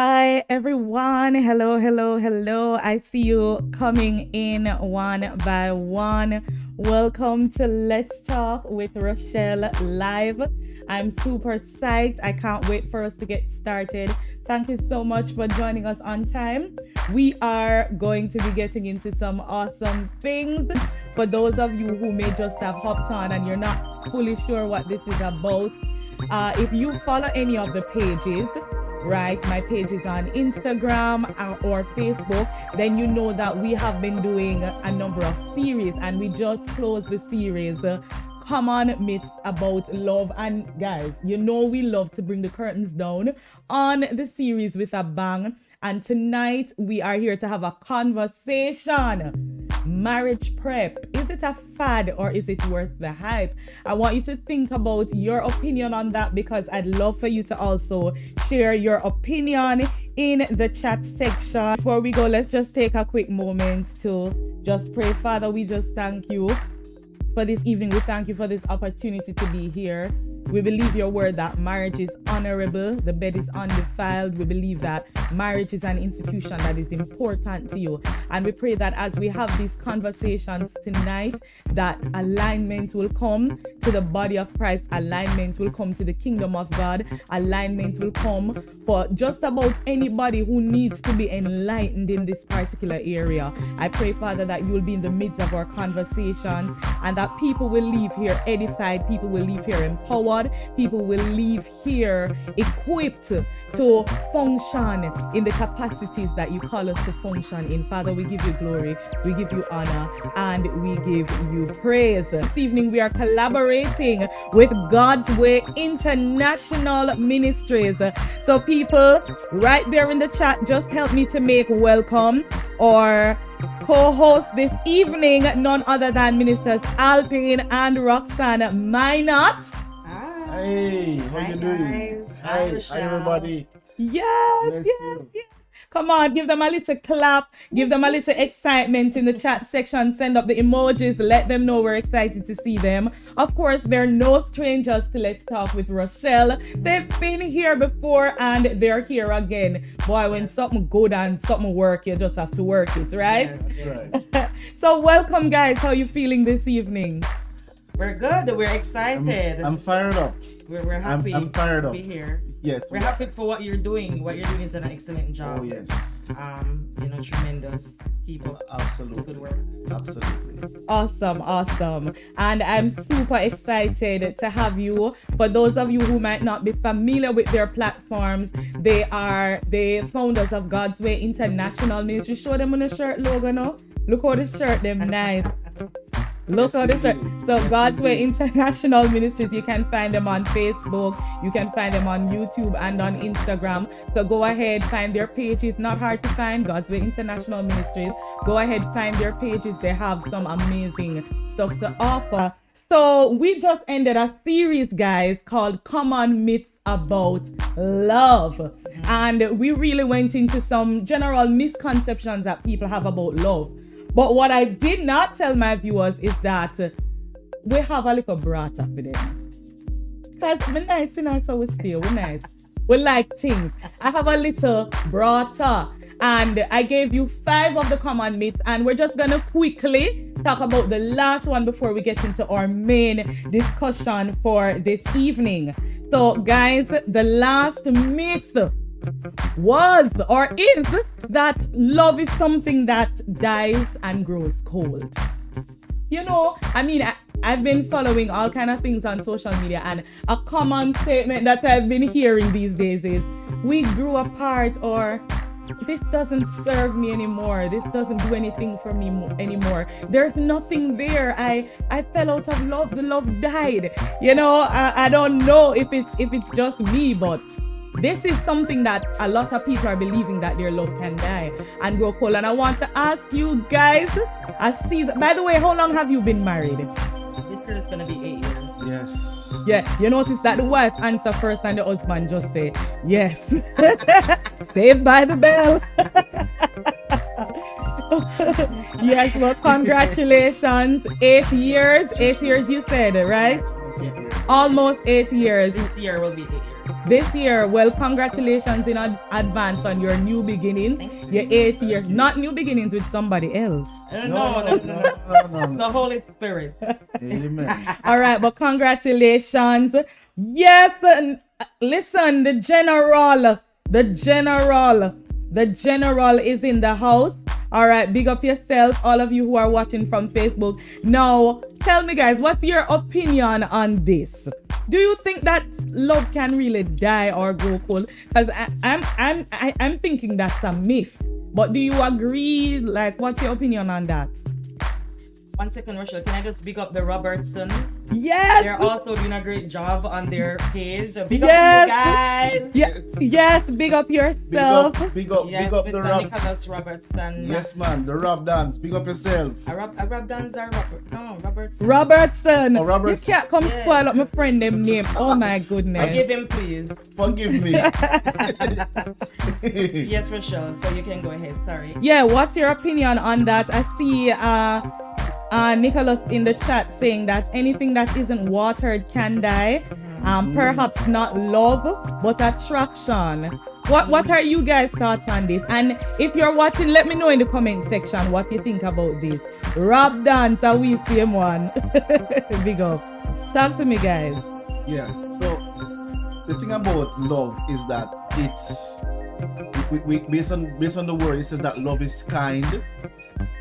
Hi everyone. Hello, hello, hello. I see you coming in one by one. Welcome to Let's Talk with Rochelle live. I'm super psyched. I can't wait for us to get started. Thank you so much for joining us on time. We are going to be getting into some awesome things. For those of you who may just have hopped on and you're not fully sure what this is about, if you follow any of the pages, right, my page is on Instagram or Facebook, then you know that we have been doing a number of series, and we just closed the series Common Myths About Love. And guys, you know we love to bring the curtains down on the series with a bang. And tonight we are here to have a conversation. Marriage prep. Is it a fad or is it worth the hype? I want you to think about your opinion on that, because I'd love for you to also share your opinion in the chat section. Before we go, let's just take a quick moment to just pray. Father, we just thank you for this evening. We thank you for this opportunity to be here. We believe your word that marriage is honorable, the bed is undefiled. We believe that marriage is an institution that is important to you. And we pray that as we have these conversations tonight, that alignment will come to the body of Christ, alignment will come to the kingdom of God, alignment will come for just about anybody who needs to be enlightened in this particular area. I pray, Father, that you will be in the midst of our conversations and that people will leave here edified, people will leave here empowered, people will leave here equipped to function in the capacities that you call us to function in. Father, we give you glory, we give you honor, and we give you praise. This evening we are collaborating with God's Way International Ministries. So people, right there in the chat, just help me to make welcome or co-host this evening none other than Ministers Aldaine and Roxann Minott. Hey, how you doing? Hi, everybody. Yes. Come on, give them a little clap, give them a little excitement in the chat section, send up the emojis, let them know we're excited to see them. Of course, they're no strangers to Let's Talk with Rochelle. They've been here before and they're here again. Boy, when something good and something work, you just have to work it, right? Yeah, that's right. So welcome, guys. How are you feeling this evening? We're good. We're excited. I'm fired up. We're happy I'm fired to up. be here. Yes. We're happy for what you're doing. What you're doing is an excellent job. Oh, yes. Tremendous. Keep up. Absolutely. Good work. Absolutely. Awesome. And I'm super excited to have you. For those of you who might not be familiar with their platforms, they are the founders of God's Way International Ministry. Show them on the shirt logo now. Look how the shirt them nice. Look how the shirt. So God's Way International Ministries, you can find them on Facebook, you can find them on YouTube and on Instagram. So go ahead, find their pages. Not hard to find, God's Way International Ministries. Go ahead, find their pages. They have some amazing stuff to offer. So we just ended a series, guys, called Common Myths About Love. And we really went into some general misconceptions that people have about love. But what I did not tell my viewers is that we have a little brata for them. Because we're nice, you know, so we stay, we're nice. We like things. I have a little brata. And I gave you 5 of the common myths. And we're just going to quickly talk about the last one before we get into our main discussion for this evening. So, guys, the last myth was or is that love is something that dies and grows cold. You know, I mean, I've been following all kind of things on social media, and a common statement that I've been hearing these days is we grew apart, or this doesn't serve me anymore, this doesn't do anything for me anymore, there's nothing there, I fell out of love, the love died. You know, I don't know if it's just me, but this is something that a lot of people are believing, that their love can die and grow cold. And I want to ask you guys, by the way, how long have you been married? This year is going to be 8 years. Yes. Yeah, you notice that the wife answer first and the husband just say, yes. Saved by the bell. Yes, well, congratulations. 8 years you said, right? Almost 8 years. This year will be 8 years. This year, well, congratulations in advance on your new beginnings. Your 8 years, not new beginnings with somebody else. No. The Holy Spirit. Amen. All right, but congratulations. Yes, listen, the general is in the house. All right, big up yourself, all of you who are watching from Facebook. Now, tell me, guys, what's your opinion on this? Do you think that love can really die or grow cold? Because I'm thinking that's a myth. But do you agree? Like, what's your opinion on that? 1 second, Roshelle. Can I just big up the Robertsons? Yes. They're also doing a great job on their page. So big up to you guys. Yes, big up yourself. Big up Mr. the Rob. Nicholas Robertson. Yes, man, the Rob dance. Big up yourself. Rob Dance or Robertson. Robertson. Oh, Robertson. You can't come Yes. spoil up my friend them name. Oh my goodness. Forgive him, please. Forgive me. Yes, Rochelle. So you can go ahead. Sorry. Yeah, what's your opinion on that? I see Nicholas in the chat saying that anything that isn't watered can die. Perhaps not love, but attraction. What are you guys' thoughts on this? And if you're watching, let me know in the comment section what you think about this. Rob Dance, are we same one? Big up. Talk to me, guys. Yeah. So the thing about love is that it's we based on the word, it says that love is kind,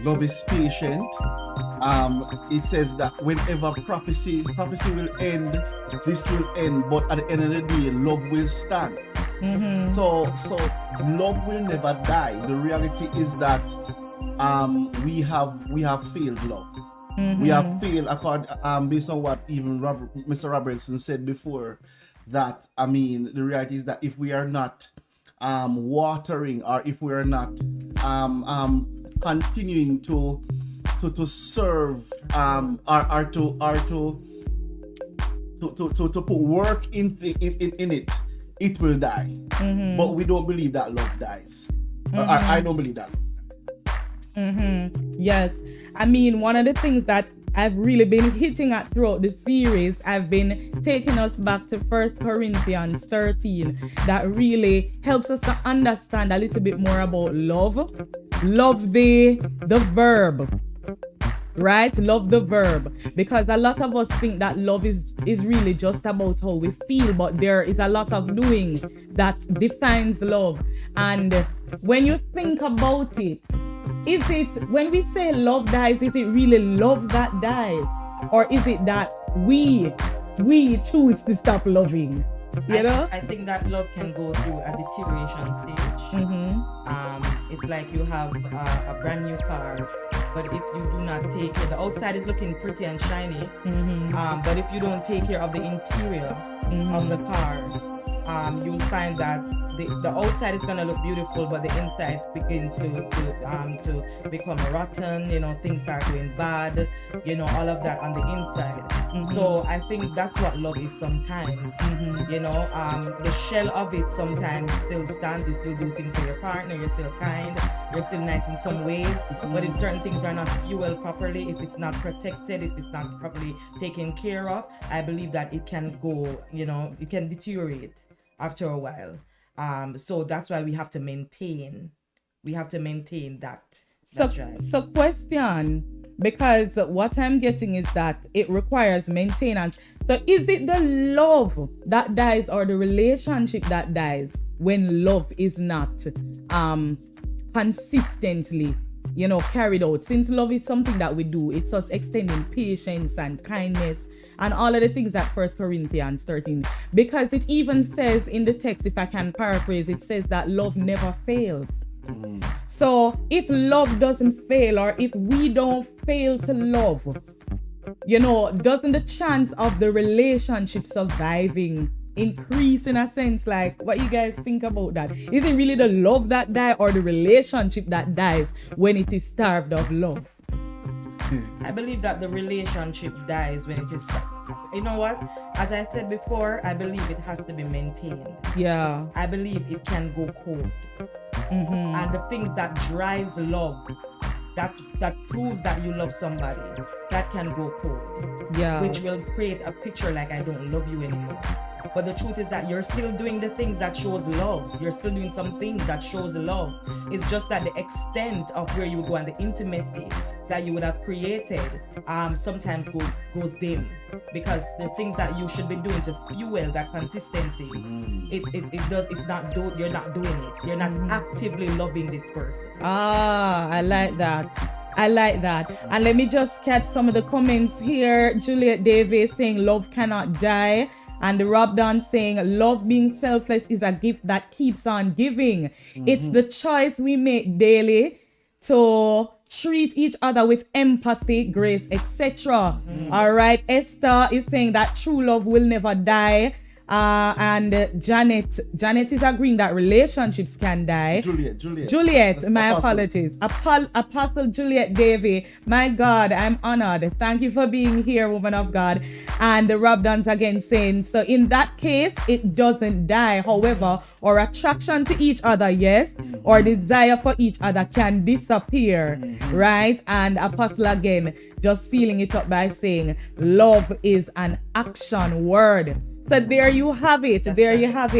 love is patient. It says that whenever prophecy will end, this will end, but at the end of the day, love will stand. So love will never die. The reality is that we have failed love. We have failed based on what even Mr. Robertson said before, that the reality is that if we are not watering, or if we are not continuing to serve or to put work in it, it will die. But we don't believe that love dies. I don't believe that. Yes. One of the things that I've really been hitting at throughout the series, I've been taking us back to 1 Corinthians 13. That really helps us to understand a little bit more about love. Love the verb. Right? Love the verb. Because a lot of us think that love is really just about how we feel, but there is a lot of doing that defines love. And when you think about it, is it, when we say love dies, is it really love that dies? Or is it that we choose to stop loving? You know? I think that love can go through a deterioration stage. It's like you have a brand new car, but if you do not take care, the outside is looking pretty and shiny, but if you don't take care of the interior of the car, you'll find that the outside is gonna look beautiful, but the inside begins to become rotten. Things start going bad. All of that on the inside. So I think that's what love is sometimes. The shell of it sometimes still stands. You still do things for your partner. You're still kind. You're still nice in some way. But if certain things are not fueled properly, if it's not protected, if it's not properly taken care of, I believe that it can go. It can deteriorate after a while. So that's why we have to maintain that drive. So question, because what I'm getting is that it requires maintenance. So is it the love that dies or the relationship that dies when love is not consistently carried out? Since love is something that we do, it's us extending patience and kindness and all of the things that 1 Corinthians 13, because it even says in the text, if I can paraphrase, it says that love never fails. So if love doesn't fail, or if we don't fail to love, doesn't the chance of the relationship surviving increase in a sense? Like, what you guys think about that? Is it really the love that dies or the relationship that dies when it is starved of love? I believe that the relationship dies when it is. You know what? As I said before, I believe it has to be maintained. Yeah. I believe it can go cold. And the thing that drives love, that proves that you love somebody, that can go cold. Yeah. Which will create a picture like I don't love you anymore. But the truth is that you're still doing the things that shows love. You're still doing some things that shows love. It's just that the extent of where you would go and the intimacy that you would have created sometimes goes dim, because the things that you should be doing to fuel that consistency, you're not doing it. You're not actively loving this person. I like that. I like that. And let me just catch some of the comments here. Juliet Davis saying love cannot die. And the Rob Don saying love being selfless is a gift that keeps on giving. It's the choice we make daily to treat each other with empathy, grace, etc. All right. Esther is saying that true love will never die. And Janet is agreeing that relationships can die. Juliet, my apologies. Apostle Juliet Davy, my God, I'm honored. Thank you for being here, woman of God. And the Rob Duns again saying, so in that case, it doesn't die. However, our attraction to each other, yes, or desire for each other can disappear, right? And Apostle again, just sealing it up by saying, love is an action word. So there you have it. There you have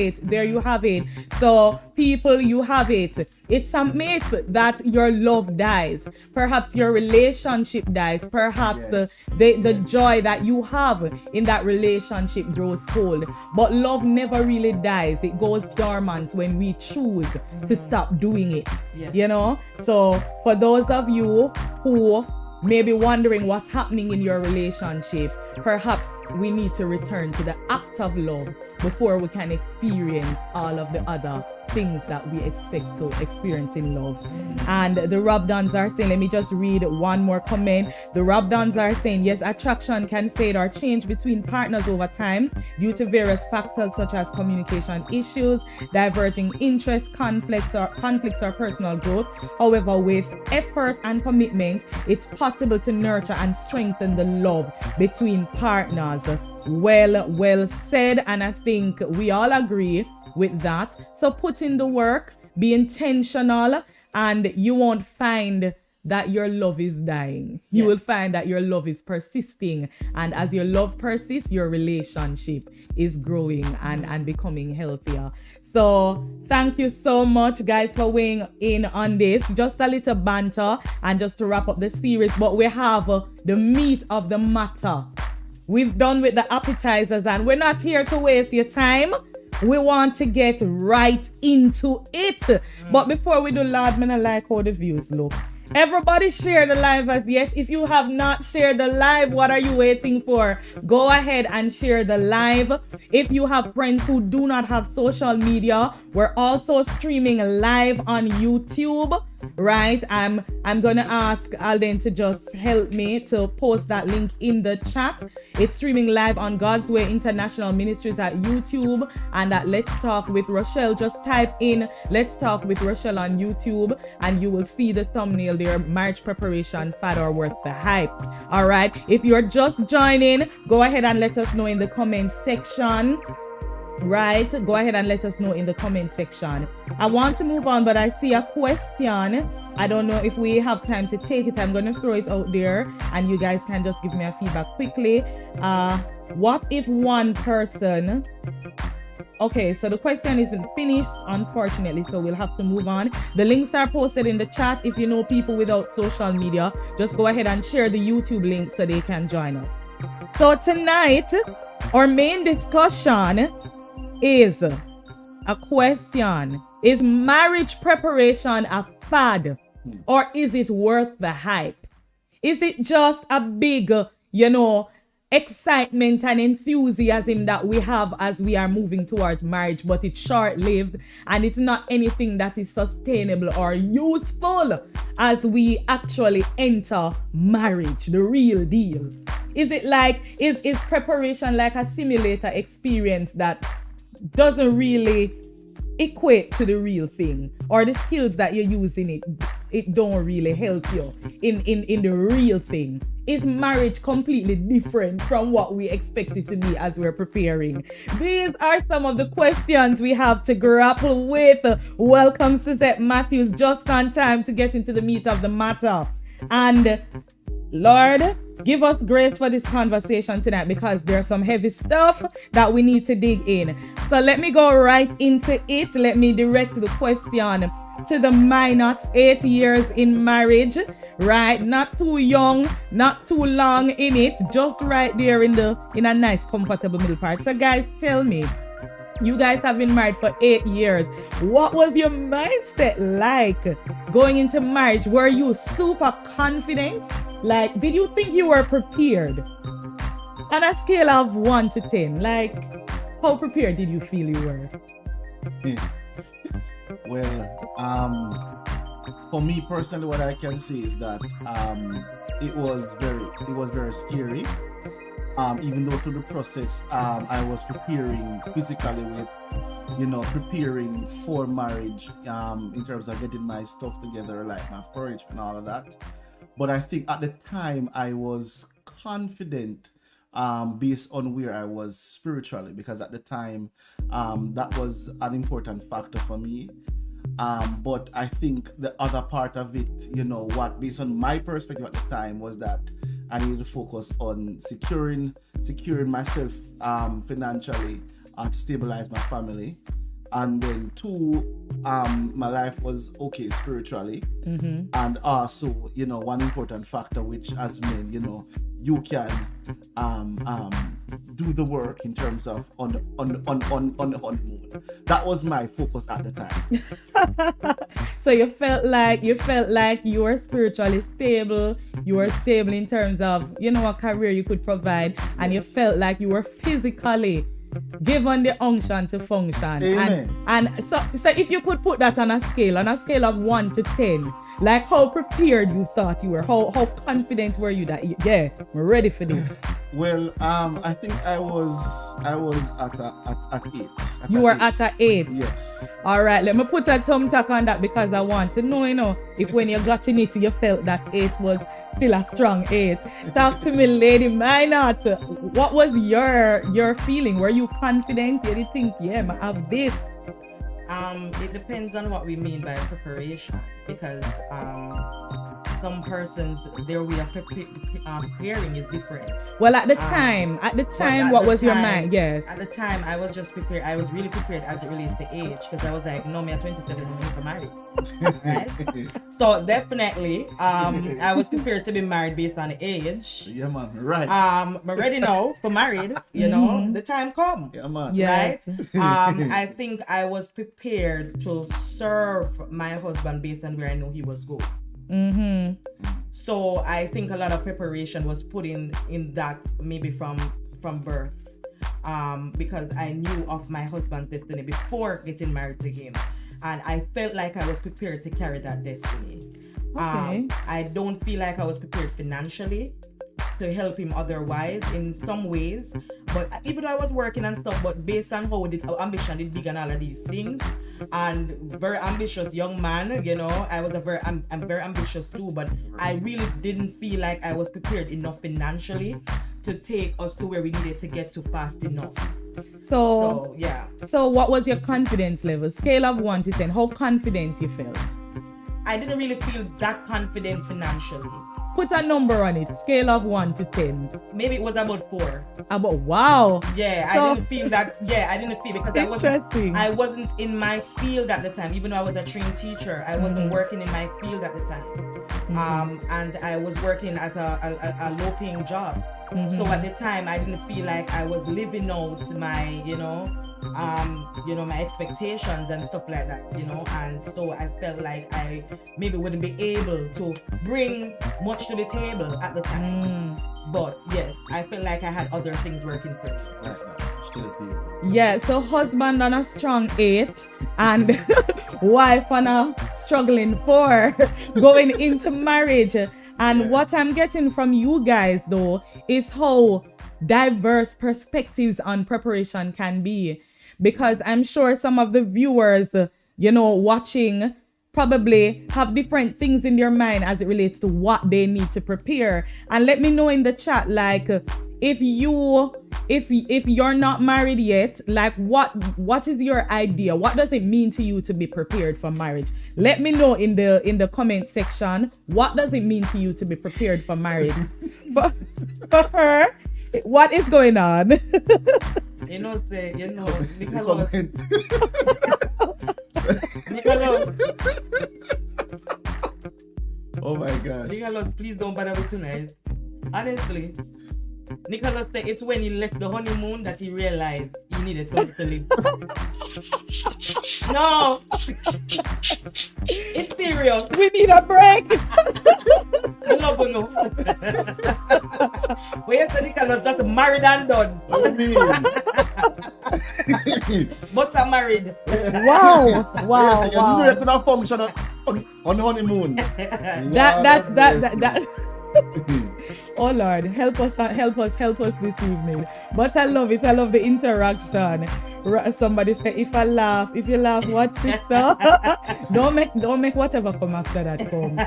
it. So people, you have it. It's a myth that your love dies. Perhaps your relationship dies. Perhaps the joy that you have in that relationship grows cold. But love never really dies. It goes dormant when we choose to stop doing it. You know? So for those of you who may be wondering what's happening in your relationship, perhaps we need to return to the act of love before we can experience all of the other things that we expect to experience in love. And the Rob Dons are saying, let me just read one more comment. The Rob Dons are saying, yes, attraction can fade or change between partners over time due to various factors such as communication issues, diverging interests, conflicts or personal growth. However, with effort and commitment, it's possible to nurture and strengthen the love between partners. Well said, and I think we all agree with that. So put in the work, be intentional, and you won't find that your love is dying. You will find that your love is persisting, and as your love persists, your relationship is growing and becoming healthier. So thank you so much, guys, for weighing in on this. Just a little banter and just to wrap up the series, but we have the meat of the matter. We've done with the appetizers, and we're not here to waste your time. We want to get right into it. But before we do, Lord, I like how the views look. Everybody share the live as yet. If you have not shared the live, what are you waiting for? Go ahead and share the live. If you have friends who do not have social media, we're also streaming live on YouTube, right? I'm gonna ask Aldaine to just help me to post that link in the chat. It's streaming live on God's Way International Ministries at YouTube and at Let's Talk with Roshelle. Just type in Let's Talk with Roshelle on YouTube and you will see the thumbnail there, marriage preparation, fat or worth the hype. All right, if you're just joining, go ahead and let us know in the comment section. Right, go ahead and let us know in the comment section. I want to move on, but I see a question. I don't know if we have time to take it. I'm going to throw it out there and you guys can just give me a feedback quickly. What if one person... Okay, so the question isn't finished, unfortunately, so we'll have to move on. The links are posted in the chat. If you know people without social media, just go ahead and share the YouTube link so they can join us. So tonight, our main discussion is a question. Is marriage preparation a fad, or is it worth the hype? Is it just a big, excitement and enthusiasm that we have as we are moving towards marriage, but it's short-lived and it's not anything that is sustainable or useful as we actually enter marriage, the real deal? Is it like, is preparation like a simulator experience that doesn't really equate to the real thing, or the skills that you're using it don't really help you in the real thing? Is marriage completely different from what we expect it to be as we're preparing? These are some of the questions we have to grapple with. Welcome, Suzette Matthews, just on time to get into the meat of the matter. And Lord, give us grace for this conversation tonight because there's some heavy stuff that we need to dig in. So let me go right into it. Let me direct the question to the Minott, 8 years in marriage, right? Not too young, not too long in it, just right there in a nice comfortable middle part. So guys, tell me, you guys have been married for 8 years. What was your mindset like going into marriage? Were you super confident? Like, did you think you were prepared? On a scale of 1 to 10, like, how prepared did you feel you were? Well, for me personally, what I can say is that it was very scary. Even though through the process, I was preparing physically with, preparing for marriage, in terms of getting my stuff together, like my furniture and all of that. But I think at the time I was confident, based on where I was spiritually, because at the time, that was an important factor for me. But I think the other part of it, based on my perspective at the time, was that I needed to focus on securing myself financially, to stabilize my family. And then 2, my life was okay spiritually. And also, one important factor, which as men, you can do the work in terms of on the honeymoon. That was my focus at the time. So you felt like you were spiritually stable, you were stable in terms of, a career you could provide, and you felt like you were physically given the unction to function. Amen. And so if you could put that on a scale of 1 to 10, like how prepared you thought you were, how confident were you that we're ready for this? Well, I think I was at 8. You were at an 8. Yes. All right, let me put a thumbtack on that because I want to know, if when you got in it, you felt that 8 was still a strong 8. Talk to me, Lady Minott. What was your feeling? Were you confident? Did you think, I have this? It depends on what we mean by preparation, because some persons, their way of preparing is different. Well, at the time, what was your mind? Yes. At the time, I was just prepared. I was really prepared as it relates to age, because I was like, no, me at 27, I'm for married. Right? So definitely, I was prepared to be married based on age. Yeah, man. Right. I'm ready now for married. The time come. Yeah, man. Yes. Right. I think I was prepared to serve my husband based on where I know he was going. So I think a lot of preparation was put in that, maybe from birth, because I knew of my husband's destiny before getting married to him, and I felt like I was prepared to carry that destiny. Okay. I don't feel like I was prepared financially to help him otherwise in some ways, but even though I was working and stuff, but based on how ambition did big and all of these things, and very ambitious young man, I was I'm very ambitious too, but I really didn't feel like I was prepared enough financially to take us to where we needed to get to fast enough. So yeah. So what was your confidence level? Scale of 1 to 10. How confident you felt? I didn't really feel that confident financially. Put a number on it. Scale of 1 to 10. Maybe it was about 4. Wow. Yeah, So, I didn't feel that. Yeah, I didn't feel, because I wasn't in my field at the time. Even though I was a trained teacher, I wasn't working in my field at the time. And I was working as a low-paying job. So at the time, I didn't feel like I was living out my, my expectations and stuff like that, and so I felt like I maybe wouldn't be able to bring much to the table at the time. But yes, I felt like I had other things working for me. Yeah, so husband on a strong 8 and wife on a struggling 4 going into marriage. And what I'm getting from you guys though is how diverse perspectives on preparation can be, because I'm sure some of the viewers, watching probably have different things in their mind as it relates to what they need to prepare. And let me know in the chat, like, if you if you're not married yet, like what is your idea? What does it mean to you to be prepared for marriage? Let me know in the comment section. What does it mean to you to be prepared for marriage? for her, what is going on? Nicholas. Oh my gosh. Nicholas, please don't bother with tonight. Honestly, Nicholas said it's when he left the honeymoon that he realized he needed something to live. No! It's serious. We need a break. I love you, no. But yesterday Nicholas just married and done. What do you mean? Must have married. Wow. Yes, you know you could have function on the honeymoon. That. Oh Lord, help us this evening. But I love it. I love the interaction. Somebody say, if you laugh, what, sister? don't make whatever come after that come.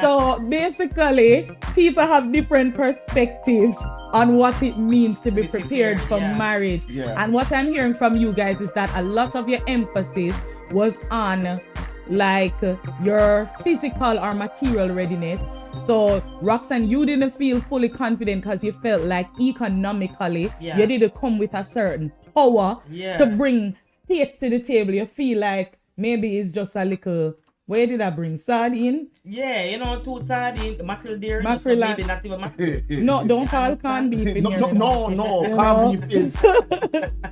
So basically, people have different perspectives on what it means to be prepared for marriage. Yeah. And what I'm hearing from you guys is that a lot of your emphasis was on like your physical or material readiness. So Roxann, you didn't feel fully confident because you felt like economically you didn't come with a certain power to bring steak to the table. You feel like maybe it's just a little, where did I bring? Sardine? Yeah, 2 sardines, mackerel deer, mackerel, so maybe not even mackerel. No, don't call corned beef in here. No, corned beef is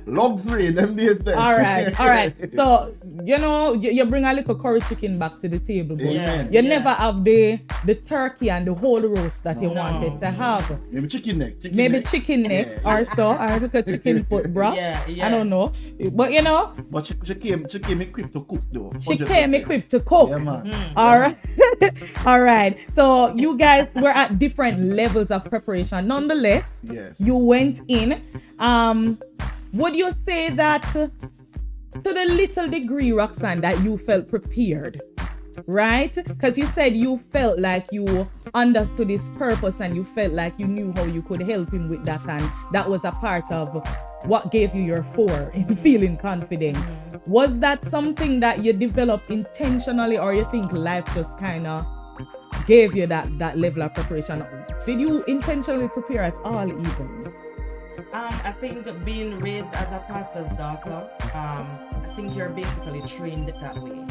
luxury, them days there. All right. So, you bring a little curry chicken back to the table, but you never have the turkey and the whole roast that you wanted to have. Maybe chicken neck. Chicken neck or so, or a chicken foot, bro. Yeah. I don't know. But But she came equipped to cook though. 100%. She came equipped to cook. Yeah, man. All right. So you guys were at different levels of preparation. Nonetheless, you went in. Would you say that to the little degree, Roxann, that you felt prepared? Right? Because you said you felt like you understood his purpose and you felt like you knew how you could help him with that, and that was a part of what gave you your 4 in feeling confident. Was that something that you developed intentionally, or you think life just kind of gave you that level of preparation? Did you intentionally prepare at all even? I think being raised as a pastor's daughter, I think you're basically trained that way.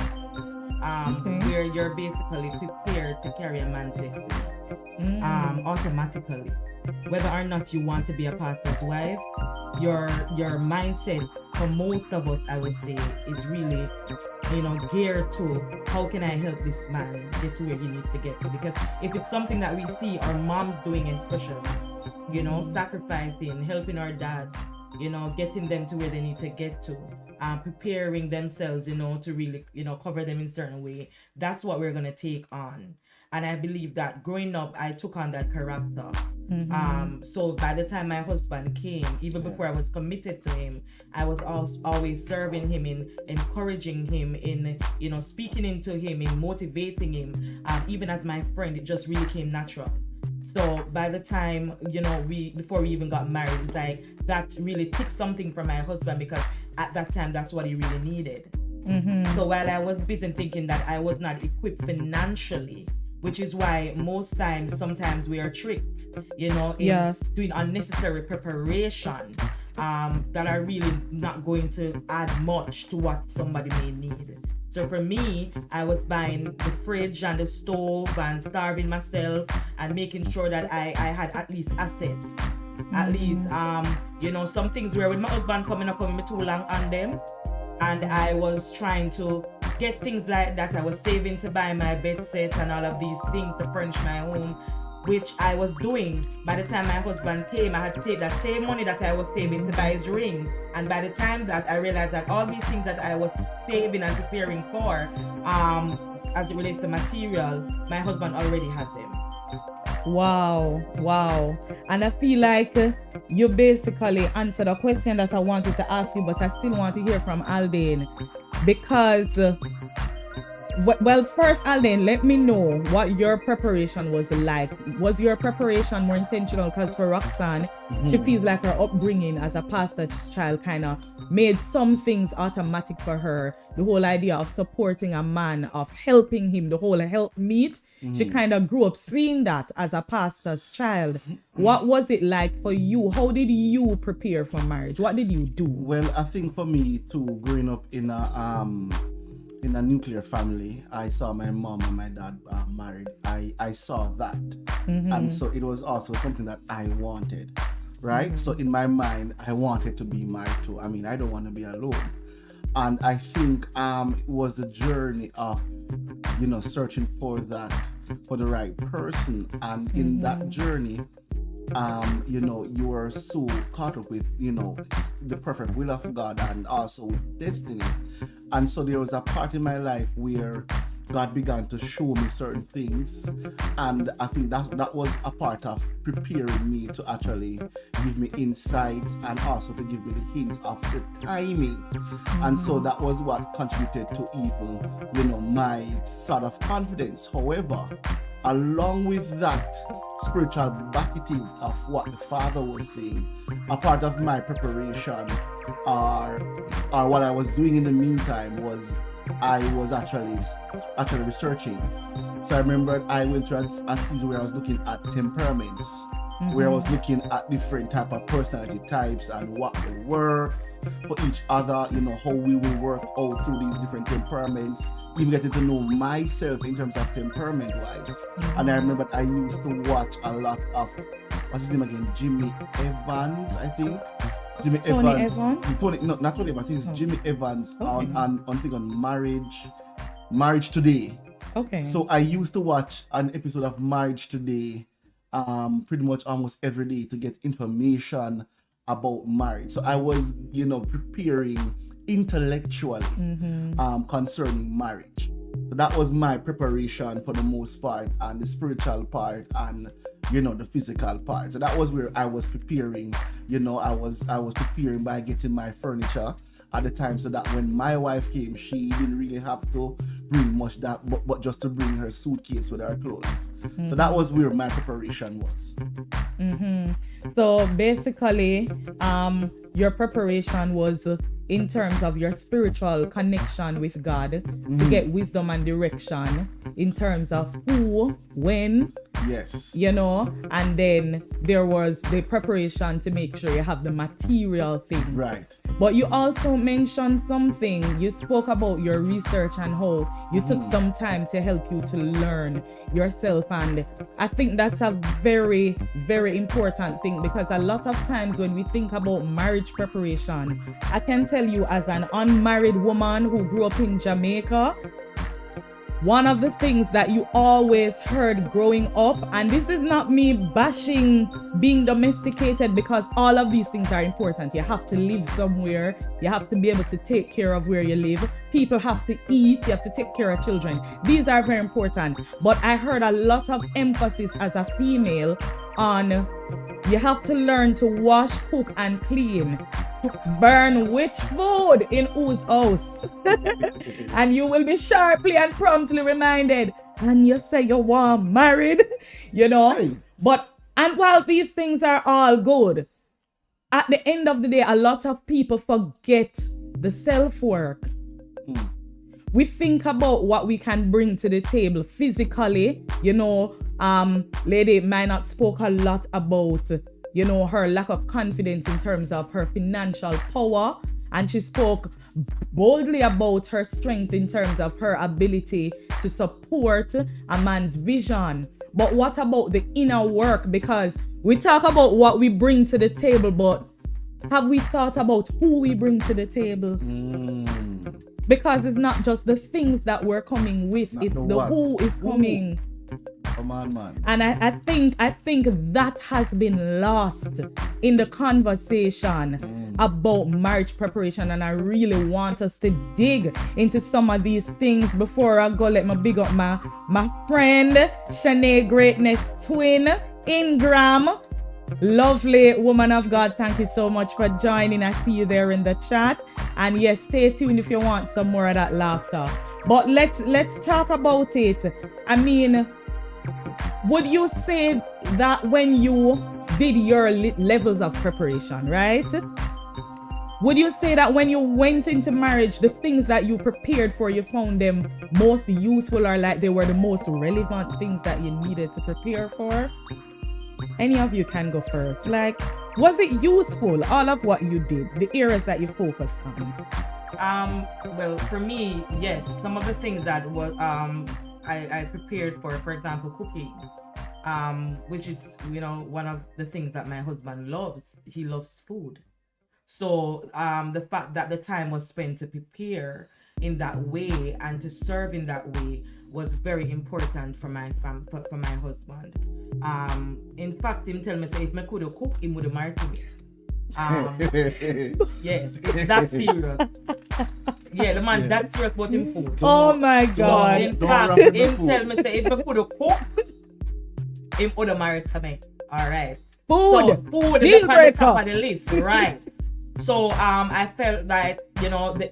Where you're basically prepared to carry a man's destiny automatically. Whether or not you want to be a pastor's wife, your mindset for most of us, I would say, is really geared to how can I help this man get to where he needs to get to. Because if it's something that we see our moms doing, especially, sacrificing, helping our dad, getting them to where they need to get to, preparing themselves, to really, cover them in certain way. That's what we're going to take on. And I believe that growing up, I took on that character. So by the time my husband came, even before I was committed to him, I was always serving him, in encouraging him, in, speaking into him, in motivating him. Even as my friend, it just really came natural. So by the time, before we even got married, it's like that really took something from my husband, because at that time, that's what he really needed. So while I was busy thinking that I was not equipped financially, which is why sometimes we are tricked, in doing unnecessary preparation that are really not going to add much to what somebody may need. So for me, I was buying the fridge and the stove and starving myself and making sure that I had at least assets. At least, some things were with my husband coming up on me too long on them. And I was trying to get things like that. I was saving to buy my bed set and all of these things to furnish my home, which I was doing. By the time my husband came, I had to take that same money that I was saving to buy his ring. And by the time that I realized that all these things that I was saving and preparing for, as it relates to material, my husband already has them. Wow. And I feel like you basically answered a question that I wanted to ask you, but I still want to hear from Aldaine, because Well, first, Aldaine, let me know what your preparation was like. Was your preparation more intentional? Because for Roxann, she feels like her upbringing as a pastor's child kind of made some things automatic for her. The whole idea of supporting a man, of helping him, the whole help meet. She kind of grew up seeing that as a pastor's child. What was it like for you? How did you prepare for marriage? What did you do? Well, I think for me too, growing up in a nuclear family, I saw my mom and my dad married. I saw that, and so it was also something that I wanted, right? So in my mind, I wanted to be married too. I mean, I don't want to be alone, and I think it was the journey of, searching for the right person, and in that journey, you are so caught up with, the perfect will of God and also with destiny. And so there was a part in my life where God began to show me certain things. And I think that was a part of preparing me to actually give me insights and also to give me the hints of the timing. And so that was what contributed to even, my sort of confidence. However, along with that spiritual backing of what the Father was saying, a part of my preparation or what I was doing in the meantime was I was actually researching. So I remember I went through a season where I was looking at temperaments, where I was looking at different type of personality types and what will work for each other, how we will work out through these different temperaments, even getting to know myself in terms of temperament wise. And I remember I used to watch a lot of, what's his name again, Jimmy Evans, I think. Tony Evans? Not Tony Evans, I think it's Jimmy Evans on Marriage Today. Okay. So I used to watch an episode of Marriage Today pretty much almost every day to get information about marriage. So I was, preparing intellectually concerning marriage. So that was my preparation for the most part, and the spiritual part, and the physical part. So that was where I was preparing. I was preparing by getting my furniture at the time, so that when my wife came, she didn't really have to bring much that, but just to bring her suitcase with her clothes. So that was where my preparation was. So basically, your preparation was in terms of your spiritual connection with God to get wisdom and direction in terms of who, when, yes, and then there was the preparation to make sure you have the material thing. Right. But you also mentioned something. You spoke about your research and how you took some time to help you to learn yourself. And I think that's a very, very important thing, because a lot of times when we think about marriage preparation, I can tell you as an unmarried woman who grew up in Jamaica, one of the things that you always heard growing up, and this is not me bashing being domesticated, because all of these things are important. You have to live somewhere. You have to be able to take care of where you live. People have to eat. You have to take care of children. These are very important. But I heard a lot of emphasis as a female on you have to learn to wash, cook, and clean. Burn which food in whose house? And you will be sharply and promptly reminded. And you say you want married, Hey. But, and while these things are all good, at the end of the day, a lot of people forget the self-work. We think about what we can bring to the table physically. Lady Minott spoke a lot about her lack of confidence in terms of her financial power, and she spoke boldly about her strength in terms of her ability to support a man's vision. But what about the inner work? Because we talk about what we bring to the table, but have we thought about who we bring to the table? Because it's not just the things that we're coming with, it's the who is coming. Come on, man. And I think that has been lost in the conversation about marriage preparation. And I really want us to dig into some of these things. Before I go, let me big up my friend, Shanae Greatness Twin Ingram. Lovely woman of God, thank you so much for joining. I see you there in the chat. And yes, stay tuned if you want some more of that laughter. But let's talk about it. I mean, would you say that when you did your levels of preparation, right? Would you say that when you went into marriage, the things that you prepared for, you found them most useful, or like they were the most relevant things that you needed to prepare for? Any of you can go first. Like, was it useful, all of what you did, the areas that you focused on? Well, for me, yes, some of the things that was I prepared for example, cooking, which is, you know, one of the things that my husband loves. He loves food. So the fact that the time was spent to prepare in that way and to serve in that way was very important for my for my husband. In fact, him tell me, say, if I could have cooked, he would have married me. Yes, it's that serious. Yeah, the man that serious about him food. Oh my God. So in fact, him tell me, say, if I could have cooked, him would have married to me. All right. Food. So, food Deal is on the top of the list, right? So I felt that, you know, the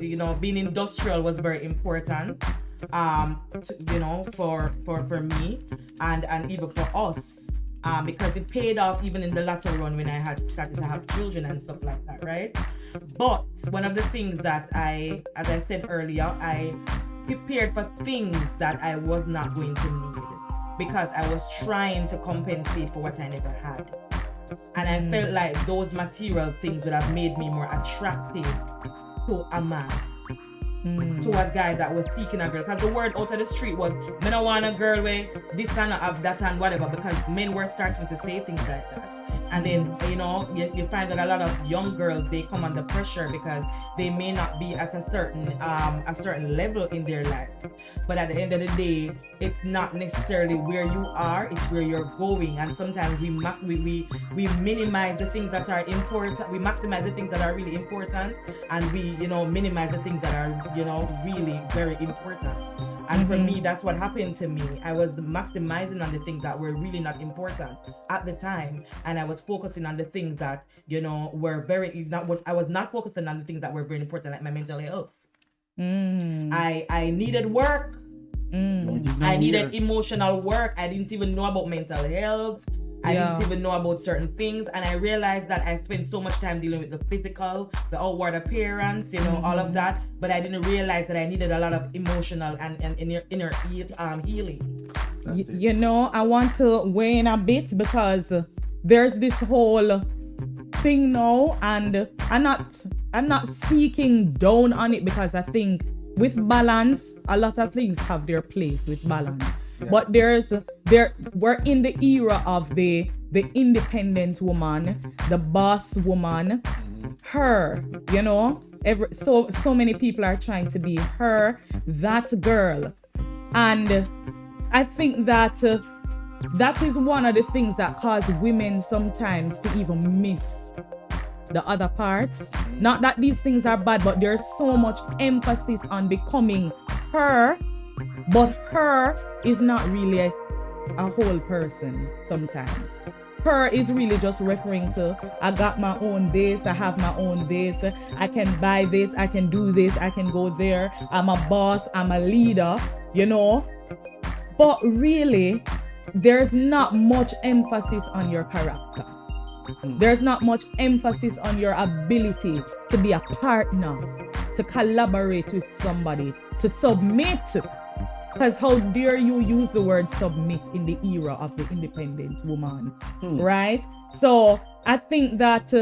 you know, being industrial was very important, you know, for me and even for us, because it paid off even in the latter run when I had started to have children and stuff like that, right? But one of the things that as I said earlier, I prepared for things that I was not going to need because I was trying to compensate for what I never had. And I felt like those material things would have made me more attractive to a man, to a guy that was seeking a girl. Because the word out of the street was, "Me don't want a girl with this and have that and whatever," because men were starting to say things like that. And then, you know, you find that a lot of young girls, they come under pressure because they may not be at a certain level in their lives. But at the end of the day, it's not necessarily where you are, it's where you're going. And sometimes we minimize the things that are important. We maximize the things that are really important, and we, you know, minimize the things that are, you know, really very important. And for me, that's what happened to me. I was maximizing on the things that were really not important at the time, and I was focusing on the things that, you know, were I was not focusing on the things that were very important, like my mental health. I needed work. I needed emotional work. I didn't even know about mental health. I didn't even know about certain things, and I realized that I spent so much time dealing with the physical, the outward appearance, you know, all of that, but I didn't realize that I needed a lot of emotional and inner healing. You know, I want to weigh in a bit because there's this whole thing now, and I'm not speaking down on it, because I think with balance, a lot of things have their place with balance. Yeah. But we're in the era of the independent woman, the boss woman, her, you know, so many people are trying to be her, that girl. And I think that that is one of the things that cause women sometimes to even miss the other parts. Not that these things are bad, but there's so much emphasis on becoming her, but her is not really a whole person sometimes. Her is really just referring to, I got my own this, I have my own this, I can buy this, I can do this, I can go there, I'm a boss, I'm a leader, you know. But really, there's not much emphasis on your character. There's not much emphasis on your ability to be a partner, to collaborate with somebody, to submit. Because how dare you use the word submit in the era of the independent woman, right? So I think that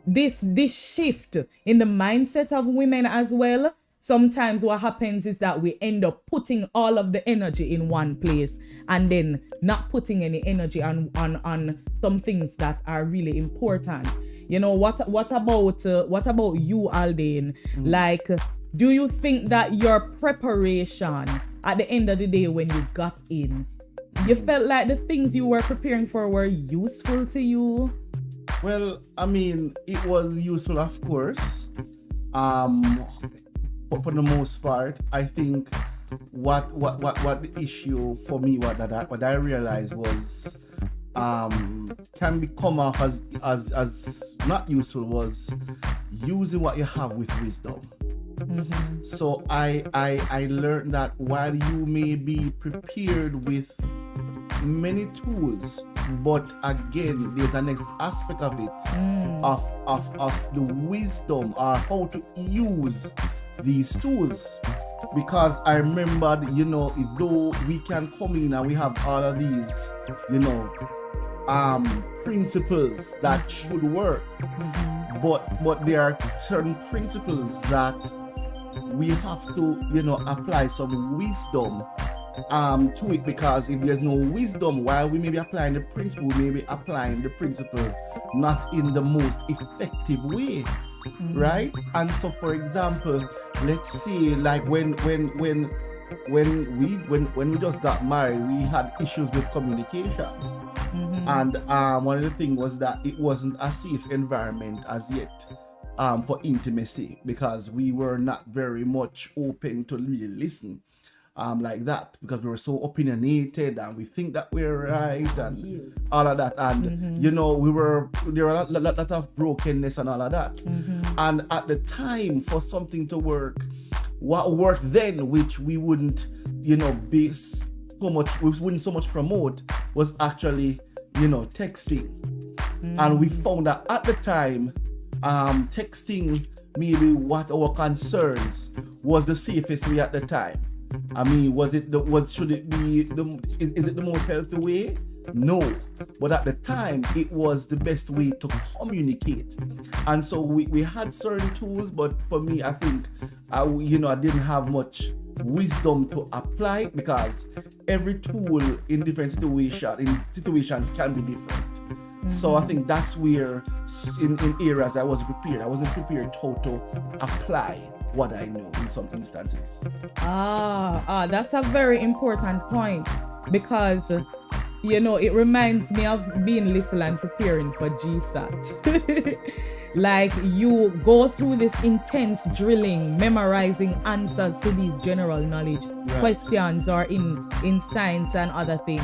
this shift in the mindset of women as well, sometimes what happens is that we end up putting all of the energy in one place and then not putting any energy on some things that are really important. You know, what about you, Aldaine? Like, do you think that your preparation at the end of the day when you got in, you felt like the things you were preparing for were useful to you? Well, I mean, it was useful, of course. But for the most part, I think what the issue for me, what I realized was can come off as not useful, was using what you have with wisdom. So I learned that while you may be prepared with many tools, but again, there's a next aspect of it, of the wisdom or how to use these tools. Because I remembered, though we can come in and we have all of these, principles that should work, but there are certain principles that we have to, apply some wisdom to it, because if there's no wisdom, while we may be applying the principle, we may be applying the principle not in the most effective way, right? And so, for example, let's say like when we just got married, we had issues with communication, and one of the things was that it wasn't a safe environment as yet. For intimacy, because we were not very much open to really listen like that, because we were so opinionated and we think that we're right and all of that, and there were a lot of brokenness and all of that, and at the time, for something to work, what worked then, which we wouldn't be so much, we wouldn't so much promote, was actually texting. And we found that at the time, texting maybe what our concerns was the safest way at the time. I mean, is it the most healthy way? No, but at the time it was the best way to communicate. And so we had certain tools, but for me, I think I didn't have much wisdom to apply it, because every tool in different situations can be different. So I think that's where in areas I wasn't prepared. I wasn't prepared how to apply what I know in some instances. That's a very important point, because it reminds me of being little and preparing for GSAT. Like, you go through this intense drilling, memorizing answers to these general knowledge questions or in science and other things.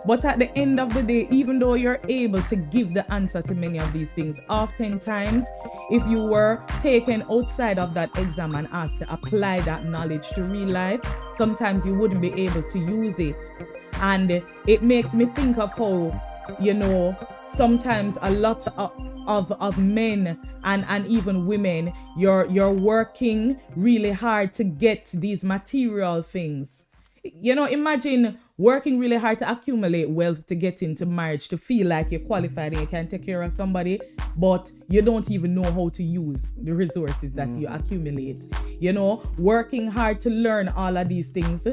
But at the end of the day, even though you're able to give the answer to many of these things, oftentimes, if you were taken outside of that exam and asked to apply that knowledge to real life, sometimes you wouldn't be able to use it. And it makes me think of how, sometimes a lot of men and even women, you're working really hard to get these material things. Imagine working really hard to accumulate wealth to get into marriage, to feel like you're qualified and you can take care of somebody, but you don't even know how to use the resources that you accumulate. Working hard to learn all of these things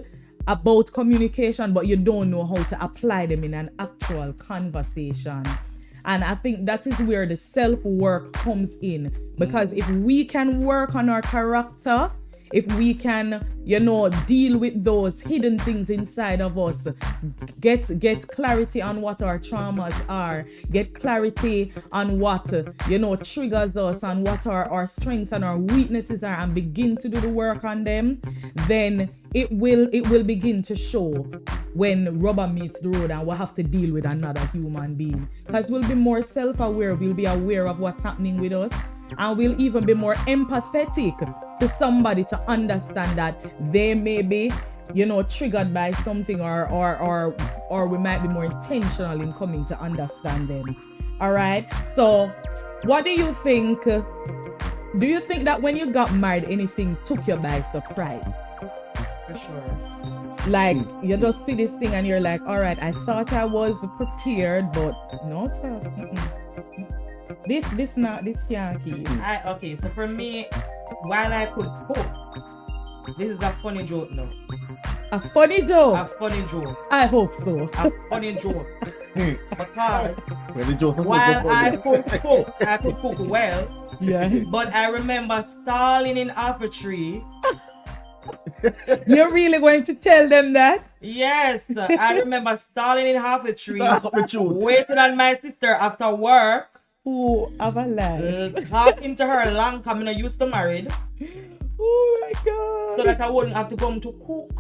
about communication, but you don't know how to apply them in an actual conversation. And I think that is where the self-work comes in, because if we can work on our character, if we can, deal with those hidden things inside of us, get clarity on what our traumas are, get clarity on what, triggers us, and what our strengths and our weaknesses are, and begin to do the work on them, then it will begin to show when rubber meets the road and we'll have to deal with another human being. Because we'll be more self-aware, we'll be aware of what's happening with us, and we'll even be more empathetic to somebody to understand that they may be, triggered by something, or we might be more intentional in coming to understand them. All right. So what do you think? Do you think that when you got married, anything took you by surprise? For sure. Like, you just see this thing and you're like, all right, I thought I was prepared, but no, sir. This can't keep. Okay, so for me, while I could cook, this is a funny joke now. A funny joke? A funny joke. I hope so. A funny joke. Because while I could cook well. Yeah. But I remember stalling in half a tree. You're really going to tell them that? Yes. I remember stalling in half a tree. Waiting on my sister after work. Oh, have a lie. Talking to her long time. I used to married. Oh my God. So that I wouldn't have to come to cook.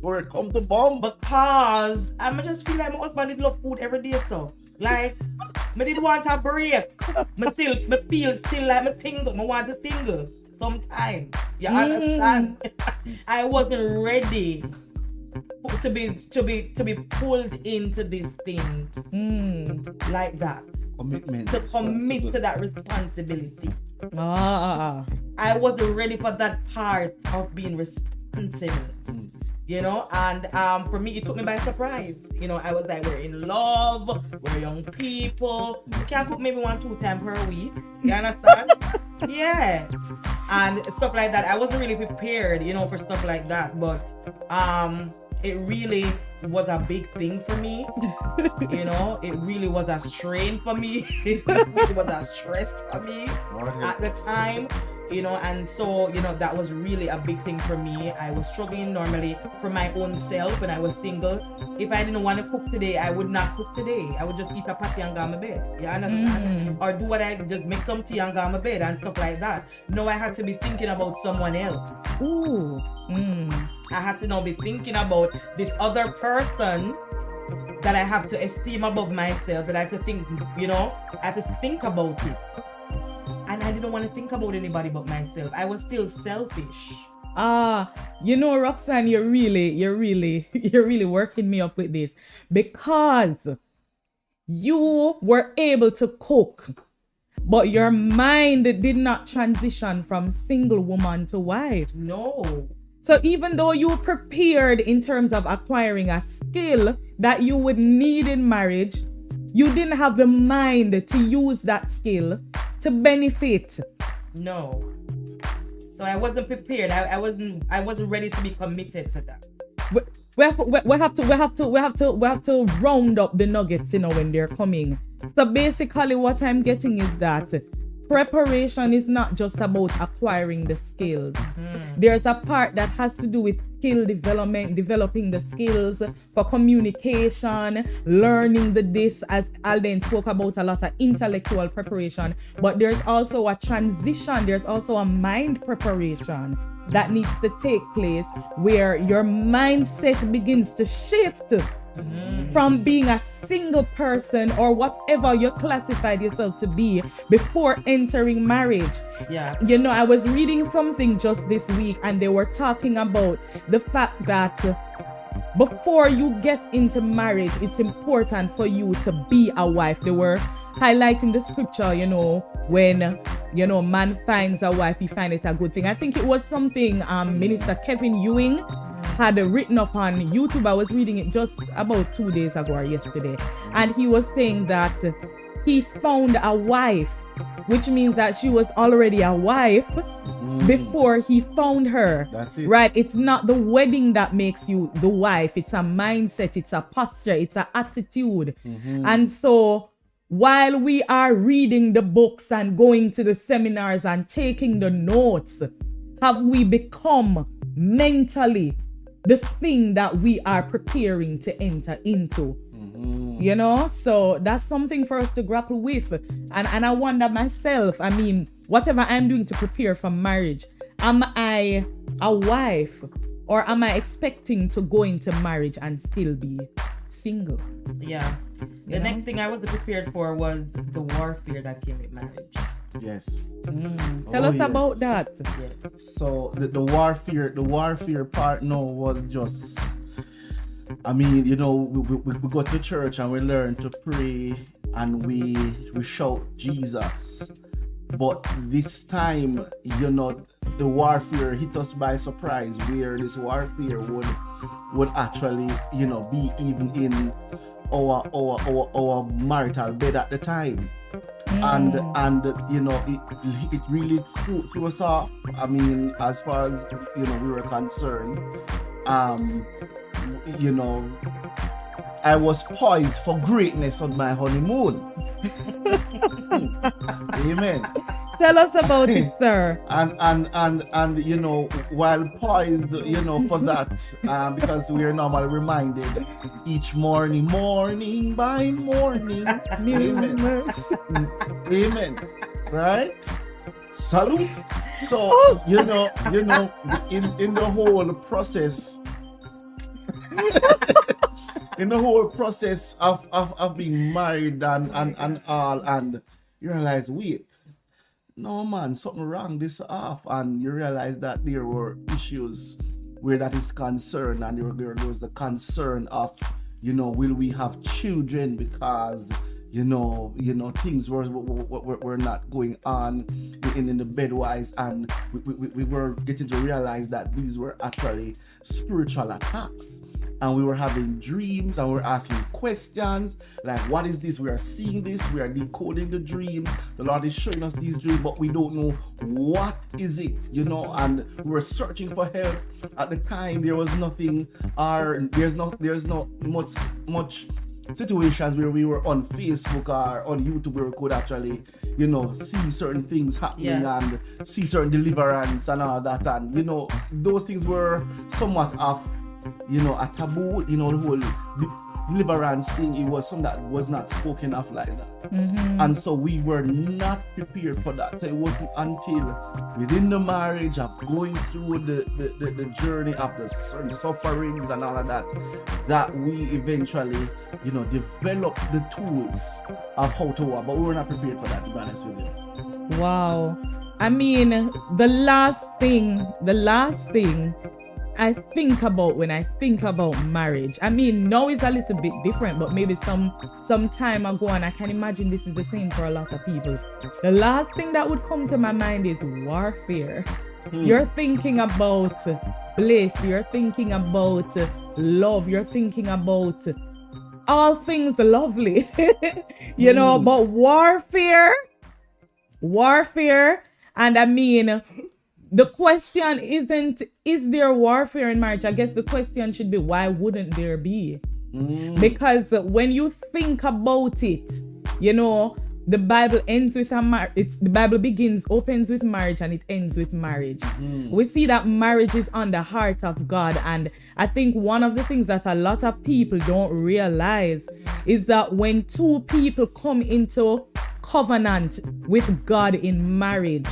Or it come to bomb. Because I just feel like my husband did love food every day stuff. Like, Me did want a break. Me feel still like me single. Me want to single sometime. You understand? I wasn't ready to be pulled into this thing like that. Commitment. To commit to that responsibility. Ah. I wasn't ready for that part of being responsible. You know, and for me, it took me by surprise. You know, I was like, we're in love, we're young people. We can't cook maybe 1-2 times per week. You understand? Yeah. And stuff like that. I wasn't really prepared, you know, for stuff like that. But it really was a big thing for me. You know, it really was a strain for me. It was a stress for me at the time. You know, and so, you know, that was really a big thing for me. I was struggling normally for my own self when I was single. If I didn't want to cook today, I would not cook today. I would just eat a patty and go on my bed. You understand? Or do what I just make some tea and go on my bed and stuff like that. No, I had to be thinking about someone else. Ooh. I had to now be thinking about this other person that I have to esteem above myself, that I have to think, you know, I have to think about it. And I didn't want to think about anybody but myself. I was still selfish. You know, Roxann, you're really working me up with this, because you were able to cook, but your mind did not transition from single woman to wife. No. So even though you prepared in terms of acquiring a skill that you would need in marriage, you didn't have the mind to use that skill to benefit. No. So I wasn't prepared. I wasn't ready to be committed to that. We have to round up the nuggets, you know, when they're coming. So basically what I'm getting is that preparation is not just about acquiring the skills. There's a part that has to do with skill development, developing the skills for communication, learning the this, as Aldaine spoke about, a lot of intellectual preparation. But there's also a transition, there's also a mind preparation that needs to take place, where your mindset begins to shift from being a single person or whatever you classified yourself to be before entering marriage. Yeah. You know, I was reading something just this week, and they were talking about the fact that before you get into marriage, it's important for you to be a wife. They were highlighting the scripture, you know, when, you know, man finds a wife, he finds it a good thing. I think it was something Minister Kevin Ewing had written up on YouTube. I was reading it just about 2 days ago or yesterday, and he was saying that he found a wife, which means that she was already a wife before he found her. That's it. Right? It's not the wedding that makes you the wife. It's a mindset, it's a posture, it's an attitude. And so while we are reading the books and going to the seminars and taking the notes, have we become mentally the thing that we are preparing to enter into? You know, so that's something for us to grapple with. And I wonder myself, I mean, whatever I'm doing to prepare for marriage, am I a wife, or am I expecting to go into marriage and still be single? Yeah. The next thing I was prepared for was the warfare that came with marriage. Yes. Tell us about that. Yes. So the warfare part now was just, I mean, you know, we go to church and we learn to pray and we shout Jesus. But this time, you know, the warfare hit us by surprise, where this warfare would actually, you know, be even in our marital bed at the time. And you know, it really threw us off. I mean, as far as, you know, we were concerned, you know, I was poised for greatness on my honeymoon. Amen. Tell us about it, sir. And you know, while poised, you know, for that, because we are normally reminded each morning by morning. Amen. Amen. Right? Salute. So you know, in the whole process. in the whole process of being married and all, and you realize, wait, no man, something wrong this off, and you realize that there were issues where that is concerned, and there was the concern of, will we have children, because things were not going on in the bedwise, and we were getting to realize that these were actually spiritual attacks. And we were having dreams, and we were asking questions like, what is this? We are seeing this, we are decoding the dream. The Lord is showing us these dreams, but we don't know what is it, and we were searching for help. At the time, there was nothing, or there's not much situations where we were on Facebook or on YouTube where we could actually, see certain things happening and see certain deliverance and all that. And, those things were somewhat of, a taboo, the whole deliverance thing. It was something that was not spoken of like that. Mm-hmm. And so we were not prepared for that. It wasn't until within the marriage of going through the journey of the certain sufferings and all of that, that we eventually, developed the tools of how to walk. But we were not prepared for that, to be honest with you. Wow. I mean, the last thing I think about when I think about marriage, I mean, now it's a little bit different, but maybe some time ago, and I can imagine this is the same for a lot of people. The last thing that would come to my mind is warfare. You're thinking about bliss, you're thinking about love, you're thinking about all things lovely, but warfare, and I mean, the question isn't, is there warfare in marriage? I guess the question should be, why wouldn't there be? Because when you think about it, the Bible ends with the Bible opens with marriage and it ends with marriage. We see that marriage is on the heart of God. And I think one of the things that a lot of people don't realize is that when two people come into covenant with God in marriage,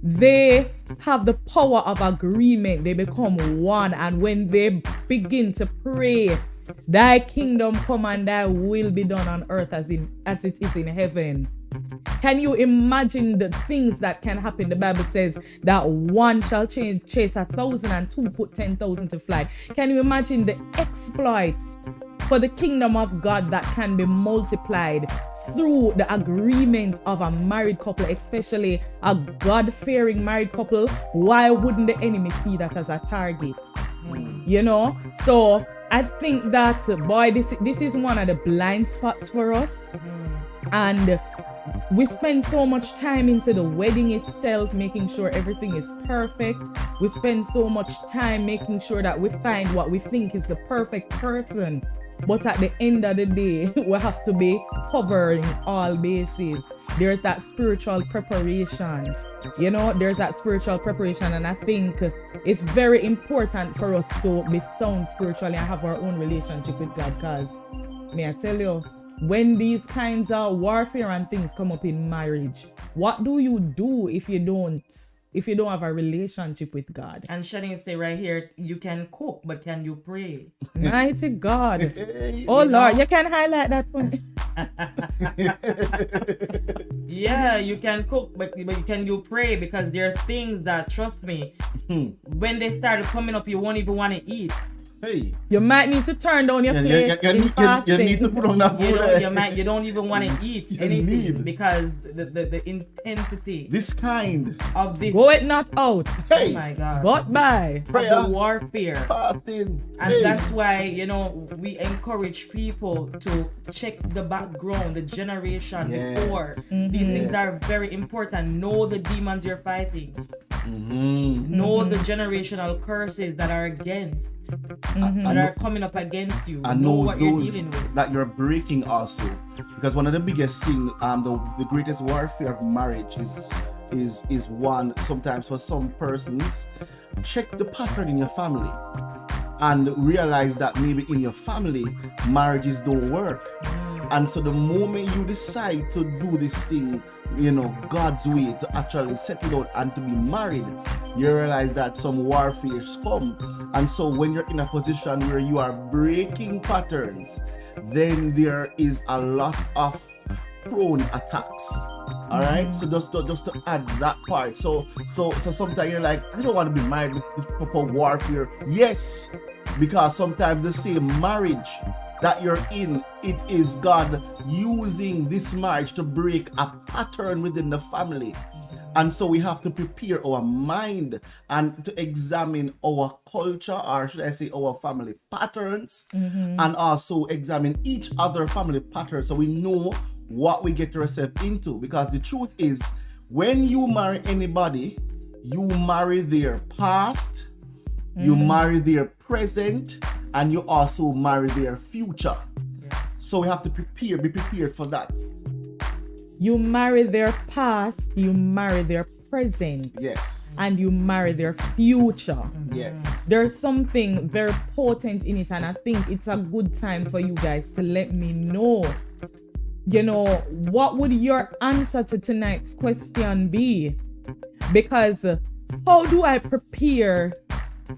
they have the power of agreement. They become one. And when they begin to pray, thy kingdom come and thy will be done on earth as it is in heaven. Can you imagine the things that can happen? The Bible says that one shall chase 1,000 and two put 10,000 to flight. Can you imagine the exploits for the kingdom of God that can be multiplied through the agreement of a married couple, especially a God-fearing married couple? Why wouldn't the enemy see that as a target? So I think that, boy, this is one of the blind spots for us. And we spend so much time into the wedding itself, making sure everything is perfect. We spend so much time making sure that we find what we think is the perfect person. But at the end of the day, we have to be covering all bases. There's that spiritual preparation. There's that spiritual preparation. And I think it's very important for us to be sound spiritually and have our own relationship with God. Because, may I tell you, when these kinds of warfare and things come up in marriage, what do you do if you don't have a relationship with God? And Shani say right here, you can cook, but can you pray? Mighty God. Oh Lord, you can highlight that for me. Yeah, you can cook, but can you pray? Because there are things that, trust me, when they start coming up, you won't even want to eat. Hey, you might need to turn down your plate. You need to put on that food. You don't even want to eat anything because the intensity. This kind of this. Go it not out. Hey. Oh my God. But by the warfare. Fasting. And that's why, we encourage people to check the background, the generation before. These things are very important. Know the demons you're fighting. Know the generational curses that are against. That are coming up against you. And know what those you're dealing with. That you're breaking also. Because one of the biggest things, the greatest warfare of marriage is one, sometimes for some persons, check the pattern in your family and realize that maybe in your family, marriages don't work. And so the moment you decide to do this thing God's way to actually settle down and to be married, you realize that some warfare come. And so when you're in a position where you are breaking patterns, then there is a lot of prone attacks. All right, so just to add that part. So sometimes you're like, I don't want to be married with proper warfare. Yes, because sometimes the same marriage that you're in, it is God using this marriage to break a pattern within the family. And so we have to prepare our mind and to examine our culture, or should I say our family patterns, and also examine each other family patterns so we know what we get ourselves into. Because the truth is, when you marry anybody, you marry their past, you marry their present, and you also marry their future. So we have to be prepared for that. You marry their past, you marry their present. Yes. And you marry their future. Yes. There's something very potent in it, and I think it's a good time for you guys to let me know. What would your answer to tonight's question be? Because how do I prepare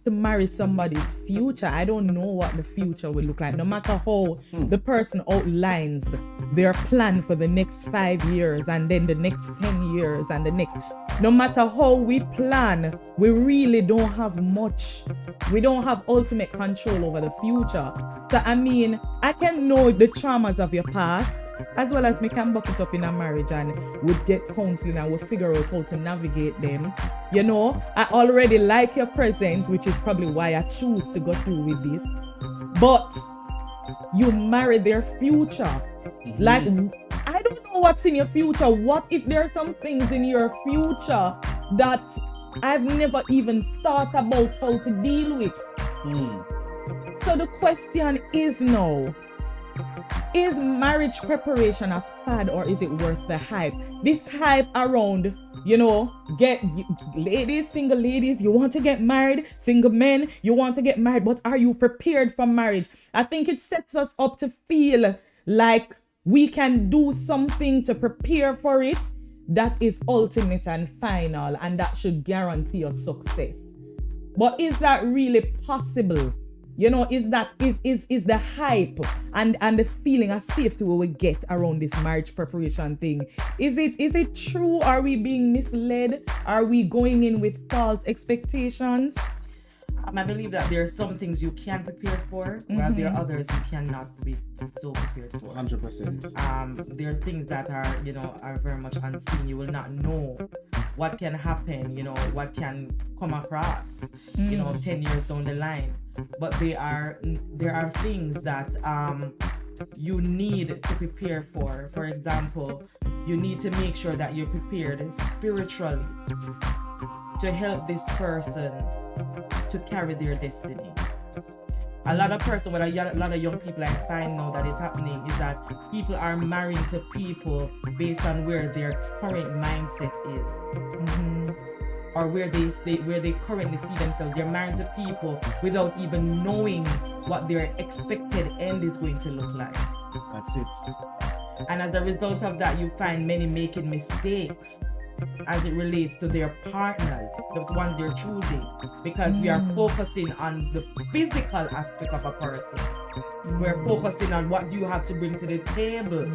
to marry somebody's future? I don't know what the future will look like. No matter how the person outlines their plan for the next 5 years and then the next 10 years and the next, no matter how we plan, we really don't have much. We don't have ultimate control over the future. So I can know the traumas of your past, as well as me can buck it up in a marriage and would get counseling and would figure out how to navigate them. I already like your present, which is probably why I choose to go through with this. But you marry their future. Like, I don't know what's in your future. What if there are some things in your future that I've never even thought about how to deal with? So the question is now, is marriage preparation a fad, or is it worth the hype? This hype around, ladies, single ladies, you want to get married, single men, you want to get married, but are you prepared for marriage? I think it sets us up to feel like we can do something to prepare for it that is ultimate and final, and that should guarantee us success. But is that really possible? Is the hype and the feeling of safety we will get around this marriage preparation thing? Is it true? Are we being misled? Are we going in with false expectations? I believe that there are some things you can prepare for, while there are others you cannot be so prepared for. 100%. There are things that are very much unseen. You will not know what can happen, what can come across, 10 years down the line. But there are things that you need to prepare for. For example, you need to make sure that you're prepared spiritually to help this person to carry their destiny. A lot of young people I find now that is happening is that people are marrying to people based on where their current mindset is. Or where they currently see themselves. They're married to people without even knowing what their expected end is going to look like. That's it. And as a result of that, you find many making mistakes as it relates to their partners, the ones they're choosing, because we are focusing on the physical aspect of a person. We're focusing on what you have to bring to the table.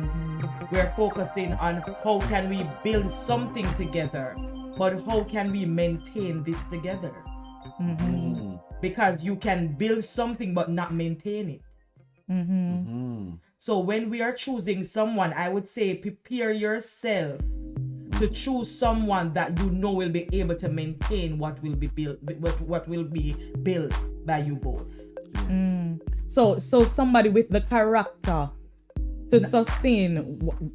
We're focusing on how can we build something together, but how can we maintain this together? Because you can build something but not maintain it. So when we are choosing someone, I would say prepare yourself to choose someone that will be able to maintain what will be built, what will be built by you both. So somebody with the character to sustain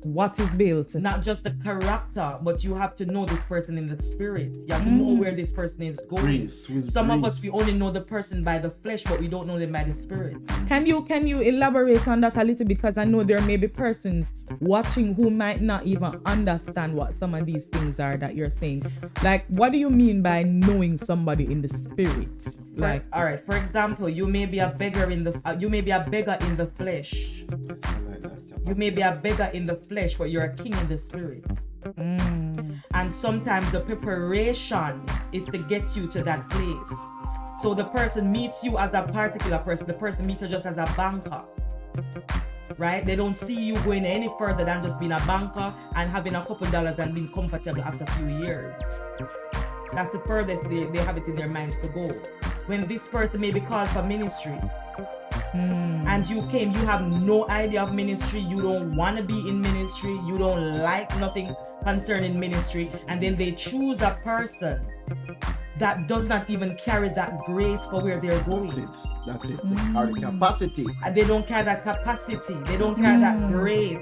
what is built. Not just the character, but you have to know this person in the spirit. You have to know where this person is going. Some of us, we only know the person by the flesh, but we don't know them by the spirit. Can you elaborate on that a little bit? Because I know there may be persons watching who might not even understand what some of these things are that you're saying. Like, what do you mean by knowing somebody in the spirit? Like, all right, for example, you may be a beggar in the flesh. You may be a beggar in the flesh, but you're a king in the spirit. And sometimes the preparation is to get you to that place. So the person meets you as a particular person. The person meets you just as a banker. Right? They don't see you going any further than just being a banker and having a couple dollars and being comfortable after a few years. That's the furthest they have it in their minds to go. When this person may be called for ministry, and you came, you have no idea of ministry, you don't want to be in ministry, you don't like nothing concerning ministry, and then they choose a person that does not even carry that grace for where they're going. That's it. Or the capacity. And they don't carry that capacity. They don't carry that grace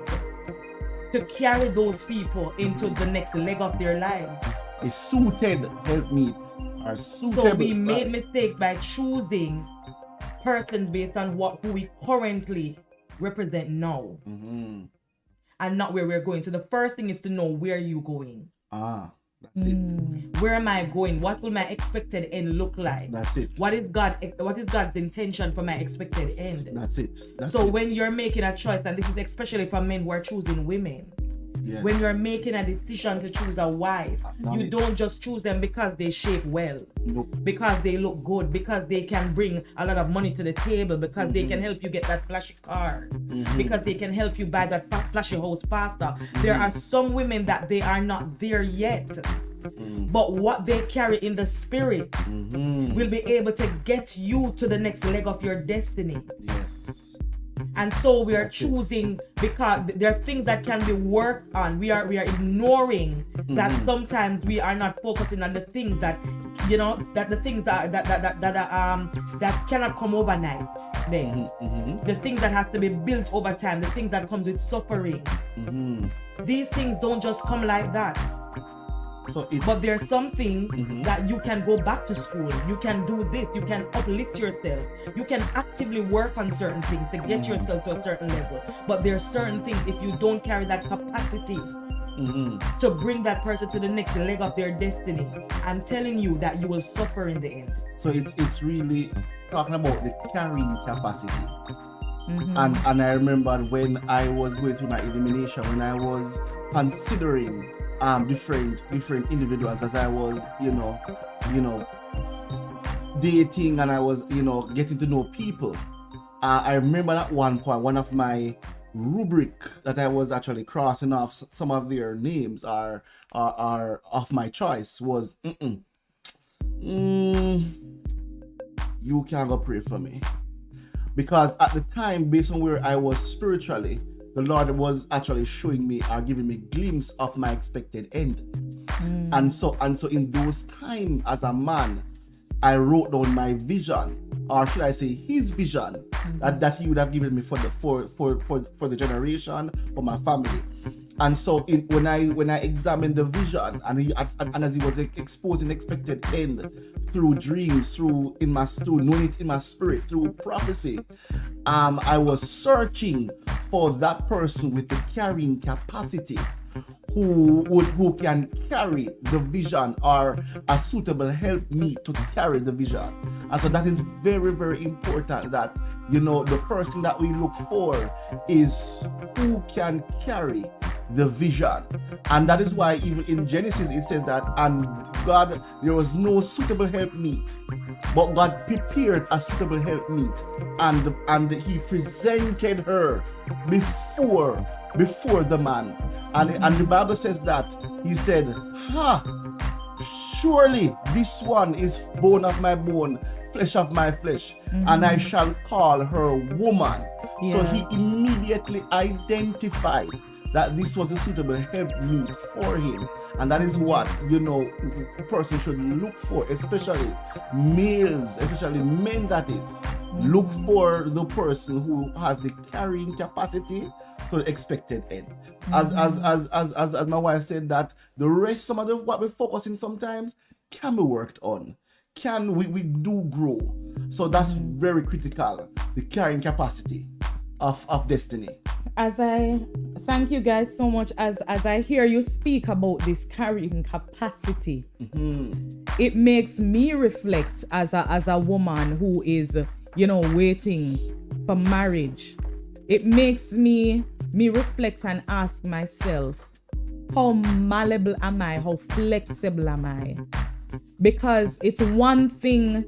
to carry those people into the next leg of their lives. A suited helpmeet are suitable. So we made mistakes by choosing persons based on who we currently represent now, and not where we're going. So the first thing is to know where you're going. That's it. Where am I going? What will my expected end look like? That's it. What is God's intention for my expected end? That's it. So when you're making a choice, and this is especially for men who are choosing women, when you're making a decision to choose a wife, you don't just choose them because they shape well, because they look good, because they can bring a lot of money to the table, because they can help you get that flashy car, because they can help you buy that flashy house faster. There are some women that they are not there yet, but what they carry in the spirit will be able to get you to the next leg of your destiny. Yes. And so we are choosing because there are things that can be worked on. We are ignoring that sometimes we are not focusing on the things that the things that cannot come overnight. The things that has to be built over time, the things that comes with suffering. These things don't just come like that. But there are some things that you can go back to school. You can do this. You can uplift yourself. You can actively work on certain things to get yourself to a certain level. But there are certain things, if you don't carry that capacity to bring that person to the next leg of their destiny, I'm telling you that you will suffer in the end. So it's really talking about the carrying capacity. And I remember when I was going through my elimination, when I was considering different individuals, as I was dating, and I was getting to know people. I remember at one point, one of my rubric that I was actually crossing off some of their names are of my choice was you can't go pray for me, because at the time, based on where I was spiritually, the Lord was actually showing me or giving me a glimpse of my expected end. And so in those times as a man, I wrote down my vision, or should I say his vision, that he would have given me for the generation, for my family. And so when I examined the vision, and as he was exposing expected end through dreams, through knowing it in my spirit, through prophecy, I was searching for that person with the carrying capacity, who can carry the vision, or a suitable help me to carry the vision. And so that is very, very important, that the person that we look for is who can carry the vision. And that is why even in Genesis it says that, and God, there was no suitable helpmeet, but God prepared a suitable helpmeet, and he presented her before the man. And the Bible says that he said, surely this one is bone of my bone, flesh of my flesh, and I shall call her woman. So he immediately identified that this was a suitable helpmeet for him. And that is what, a person should look for, especially males, especially men, that is. Look for the person who has the carrying capacity to the expected end. As my wife said, that the rest, some of what we're focusing sometimes can be worked on. We do grow. So that's very critical, the carrying capacity of destiny. As I thank you guys so much, as I hear you speak about this carrying capacity, it makes me reflect as a woman who is waiting for marriage. It makes me reflect and ask myself, how malleable am I? How flexible am I? Because it's one thing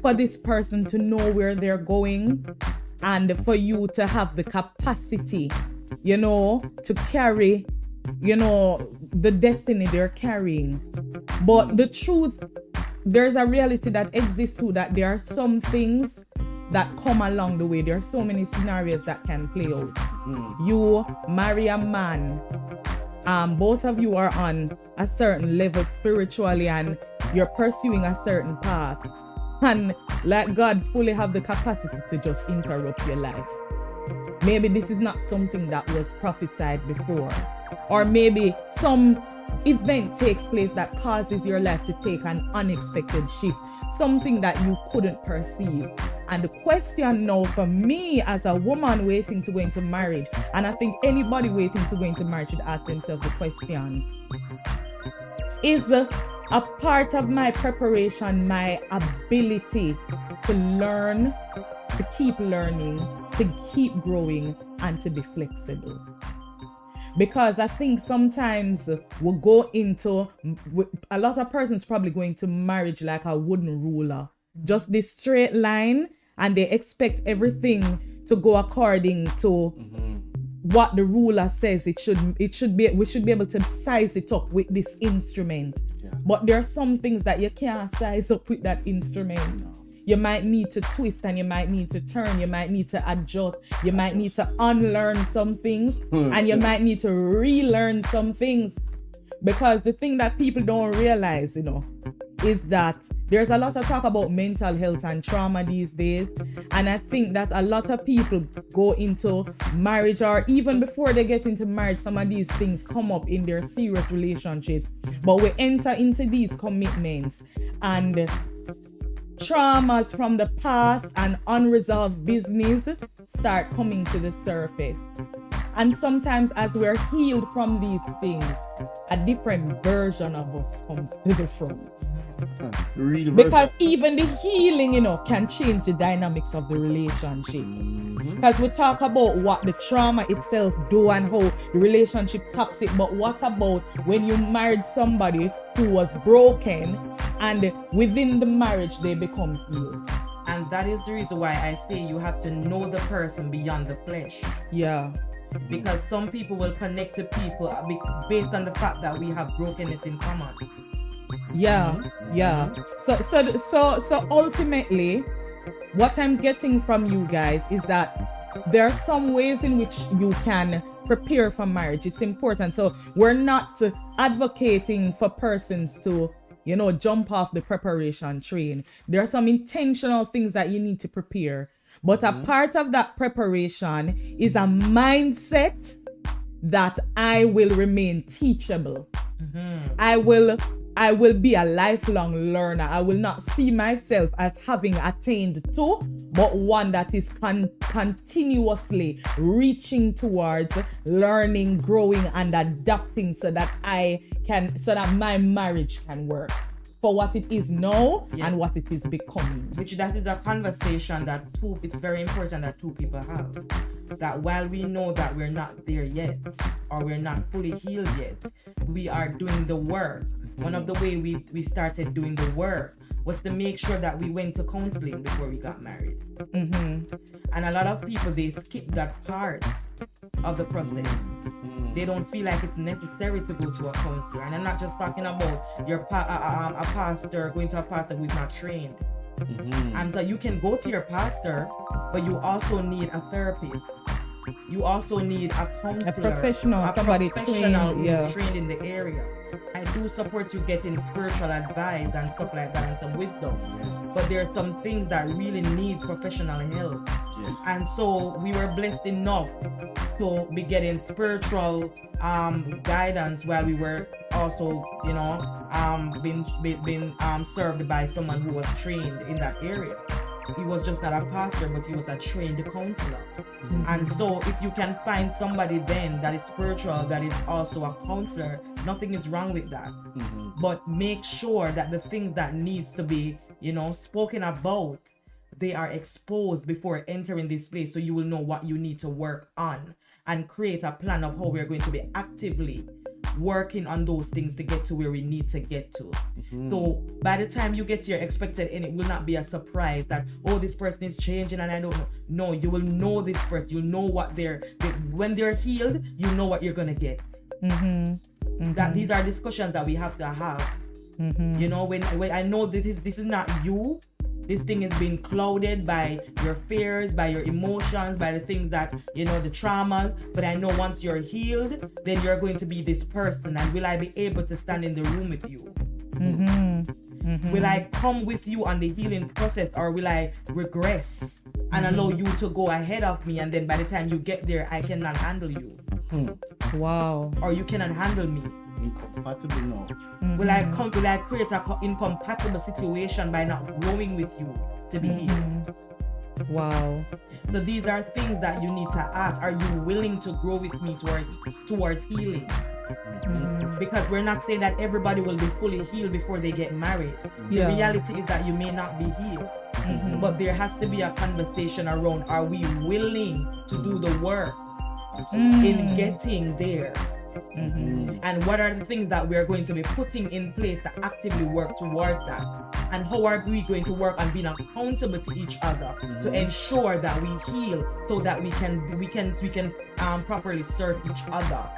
for this person to know where they're going and for you to have the capacity, to carry, the destiny they're carrying. But the truth, there's a reality that exists too, that there are some things that come along the way. There are so many scenarios that can play out. You marry a man, both of you are on a certain level spiritually and you're pursuing a certain path, and let God fully have the capacity to just interrupt your life. Maybe this is not something that was prophesied before, or maybe some event takes place that causes your life to take an unexpected shift, something that you couldn't perceive. And the question now for me as a woman waiting to go into marriage, and I think anybody waiting to go into marriage should ask themselves the question, is a part of my preparation my ability to learn, to keep learning, to keep growing, and to be flexible? Because I think sometimes we'll go into, a lot of persons probably go into marriage like a wooden ruler, just this straight line, and they expect everything to go according to what the ruler says it should be. We should be able to size it up with this instrument. But there are some things that you can't size up with that instrument. You might need to twist and you might need to turn, you might need to adjust, you might need to unlearn some things, and you might need to relearn some things. Because the thing that people don't realize, is that there's a lot of talk about mental health and trauma these days. And I think that a lot of people go into marriage, or even before they get into marriage, some of these things come up in their serious relationships. But we enter into these commitments and traumas from the past and unresolved business start coming to the surface. And sometimes as we're healed from these things, a different version of us comes to the front. Because even the healing, can change the dynamics of the relationship. Because we talk about what the trauma itself do and how the relationship toxic, but what about when you married somebody who was broken and within the marriage they become healed? And that is the reason why I say you have to know the person beyond the flesh. Yeah. Because some people will connect to people based on the fact that we have brokenness in common. Yeah. So ultimately, what I'm getting from you guys is that there are some ways in which you can prepare for marriage. It's important. So we're not advocating for persons to, jump off the preparation train. There are some intentional things that you need to prepare. But a part of that preparation is a mindset that I will remain teachable. I will be a lifelong learner. I will not see myself as having attained to, but one that is continuously reaching towards learning, growing, and adapting so that my marriage can work for what it is now and what it is becoming. Which that is a conversation that it's very important that two people have. That while we know that we're not there yet, or we're not fully healed yet, we are doing the work. One of the ways we started doing the work was to make sure that we went to counseling before we got married. And a lot of people, they skip that part of the process. They don't feel like it's necessary to go to a counselor. And I'm not just talking about a pastor going to a pastor who is not trained. And so you can go to your pastor, but you also need a therapist. You also need a counselor, a professional who's trained in the area. I do support you getting spiritual advice and stuff like that and some wisdom. But there are some things that really need professional help. And so we were blessed enough to be getting spiritual guidance while we were also, being served by someone who was trained in that area. He was just not a pastor, but he was a trained counselor. And so if you can find somebody then that is spiritual, that is also a counselor, nothing is wrong with that. But make sure that the things that needs to be, spoken about, they are exposed before entering this place, so you will know what you need to work on and create a plan of how we're going to be actively working on those things to get to where we need to get to. So by the time you get to your expected end, it will not be a surprise that, oh, this person is changing and I don't know. No, you will know this person. You'll know what when they're healed, you know what you're gonna get. That these are discussions that we have to have. You know, when I know this is not you. This thing is being clouded by your fears, by your emotions, by the things that, you know, the traumas. But I know once you're healed, then you're going to be this person. And will I be able to stand in the room with you? Will I come with you on the healing process, or will I regress and allow you to go ahead of me? And then by the time you get there, I cannot handle you. Wow. Or you cannot handle me. Incompatible now. Will I create an incompatible situation by not growing with you to be healed? Wow. So these are things that you need to ask. Are you willing to grow with me towards healing? Because we're not saying that everybody will be fully healed before they get married. The reality is that you may not be healed. But there has to be a conversation around, are we willing to do the work in getting there? And what are the things that we're going to be putting in place to actively work towards that? And how are we going to work on being accountable to each other to ensure that we heal, so that we can properly serve each other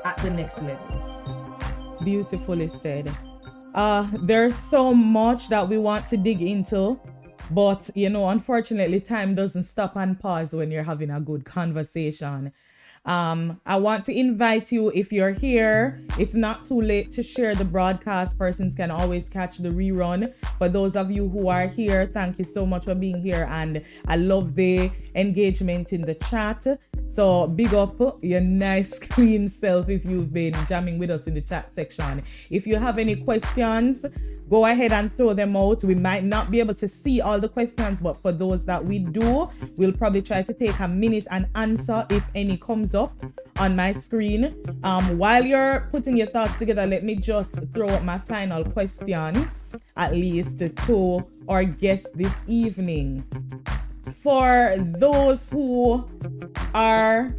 at the next level? Beautifully said. There's so much that we want to dig into, but you know, unfortunately, time doesn't stop and pause when you're having a good conversation. I want to invite you, if you're here, it's not too late to share the broadcast. Persons can always catch the rerun. For those of you who are here, thank you so much for being here, and I love the engagement in the chat. So big up your nice clean self if you've been jamming with us in the chat section. If you have any questions, go ahead and throw them out. We might not be able to see all the questions, but for those that we do, we'll probably try to take a minute and answer if any comes up on my screen. While you're putting your thoughts together, let me just throw up my final question, at least to our guest this evening. For those who are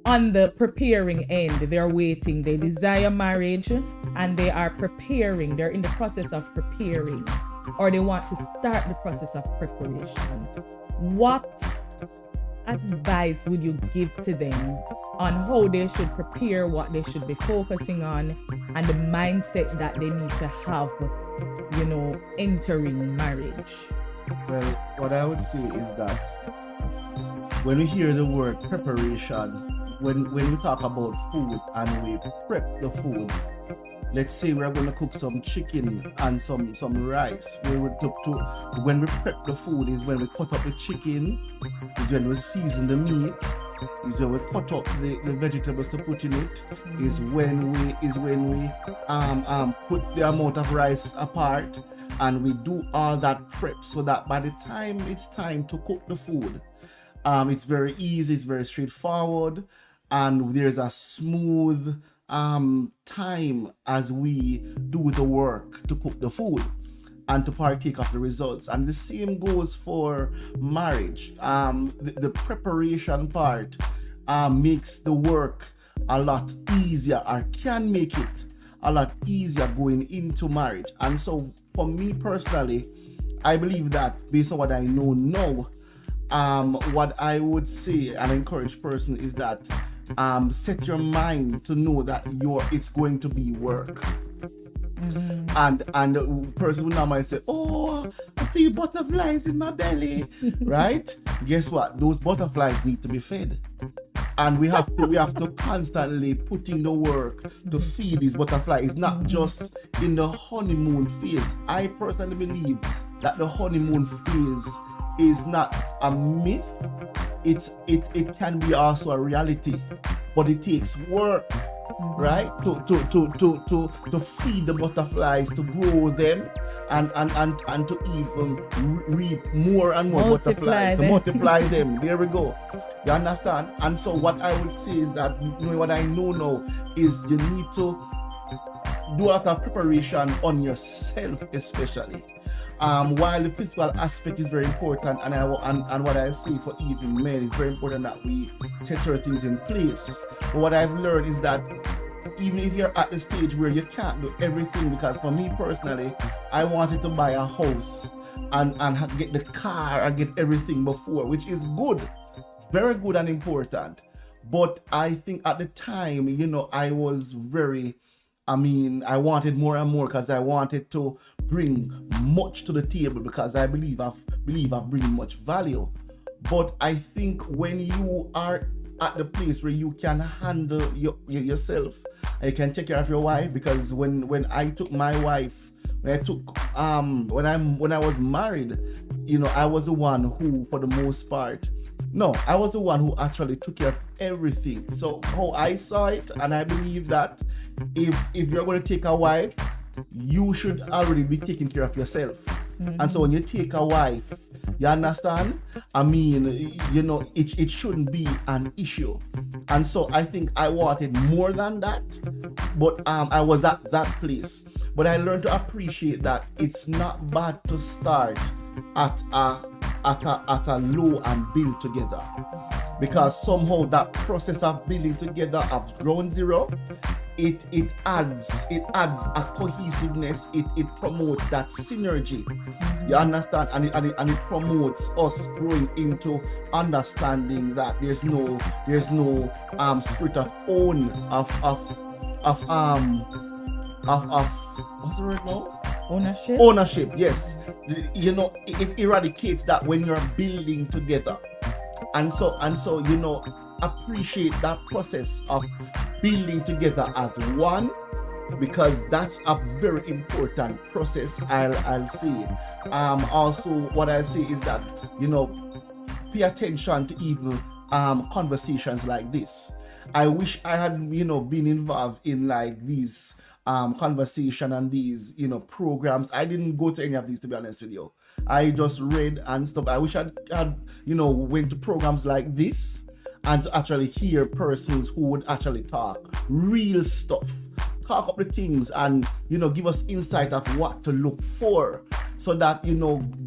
on the preparing end, they're waiting, they desire marriage, and they are preparing, they're in the process of preparing, or they want to start the process of preparation, what advice would you give to them on how they should prepare, what they should be focusing on, and the mindset that they need to have, you know, entering marriage? Well, what I would say is that when we hear the word preparation, when we talk about food and we prep the food, let's say we're going to cook some chicken and some rice. When we prep the food is when we cut up the chicken, is when we season the meat, is when we cut up the vegetables to put in it, is when we put the amount of rice apart, and we do all that prep so that by the time it's time to cook the food, it's very easy, it's very straightforward, and there's a smooth time as we do the work to cook the food and to partake of the results. And the same goes for marriage. The preparation part makes the work a lot easier, or can make it a lot easier going into marriage. And so for me personally, I believe that based on what I know now, what I would say and encourage person is that set your mind to know that it's going to be work. And the person will normally say, oh, I feel butterflies in my belly, right? Guess what? Those butterflies need to be fed. And we have to constantly put in the work to feed these butterflies. It's not just in the honeymoon phase. I personally believe that the honeymoon phase is not a myth. It can be also a reality, but it takes work, right? To feed the butterflies, to grow them, and to even reap more and more butterflies, to multiply them. There we go. You understand? And so what I would say is that, what I know now is you need to do a lot of preparation on yourself, especially. While the physical aspect is very important, and what I say for even men, it's very important that we set certain things in place. But what I've learned is that even if you're at the stage where you can't do everything, because for me personally, I wanted to buy a house and get the car and get everything before, which is good, very good and important. But I think at the time, I was I wanted more and more, because I wanted to bring much to the table, because I believe I've bring much value. But I think when you are at the place where you can handle yourself and you can take care of your wife, because when I took my wife, when I was married, I was the one who, for the most part, I was the one who actually took care of everything. So how I saw it, and I believe that if you're going to take a wife, you should already be taking care of yourself. And so when you take a wife, you understand? It shouldn't be an issue. And so I think I wanted more than that, but I was at that place. But I learned to appreciate that it's not bad to start at a low and build together, because somehow that process of building together, of ground zero, it adds a cohesiveness. It promotes that synergy. You understand? And it promotes us growing into understanding that there's no spirit of what's the word now? Ownership, yes. It eradicates that when you're building together. And so appreciate that process of building together as one, because that's a very important process. I'll say. Also what I say is that, pay attention to even conversations like this. I wish I had been involved in like these conversation and these programs. I didn't go to any of these, to be honest with you. I just read and stuff. I wish I had went to programs like this and to actually hear persons who would actually talk real stuff, talk up the things, and give us insight of what to look for, so that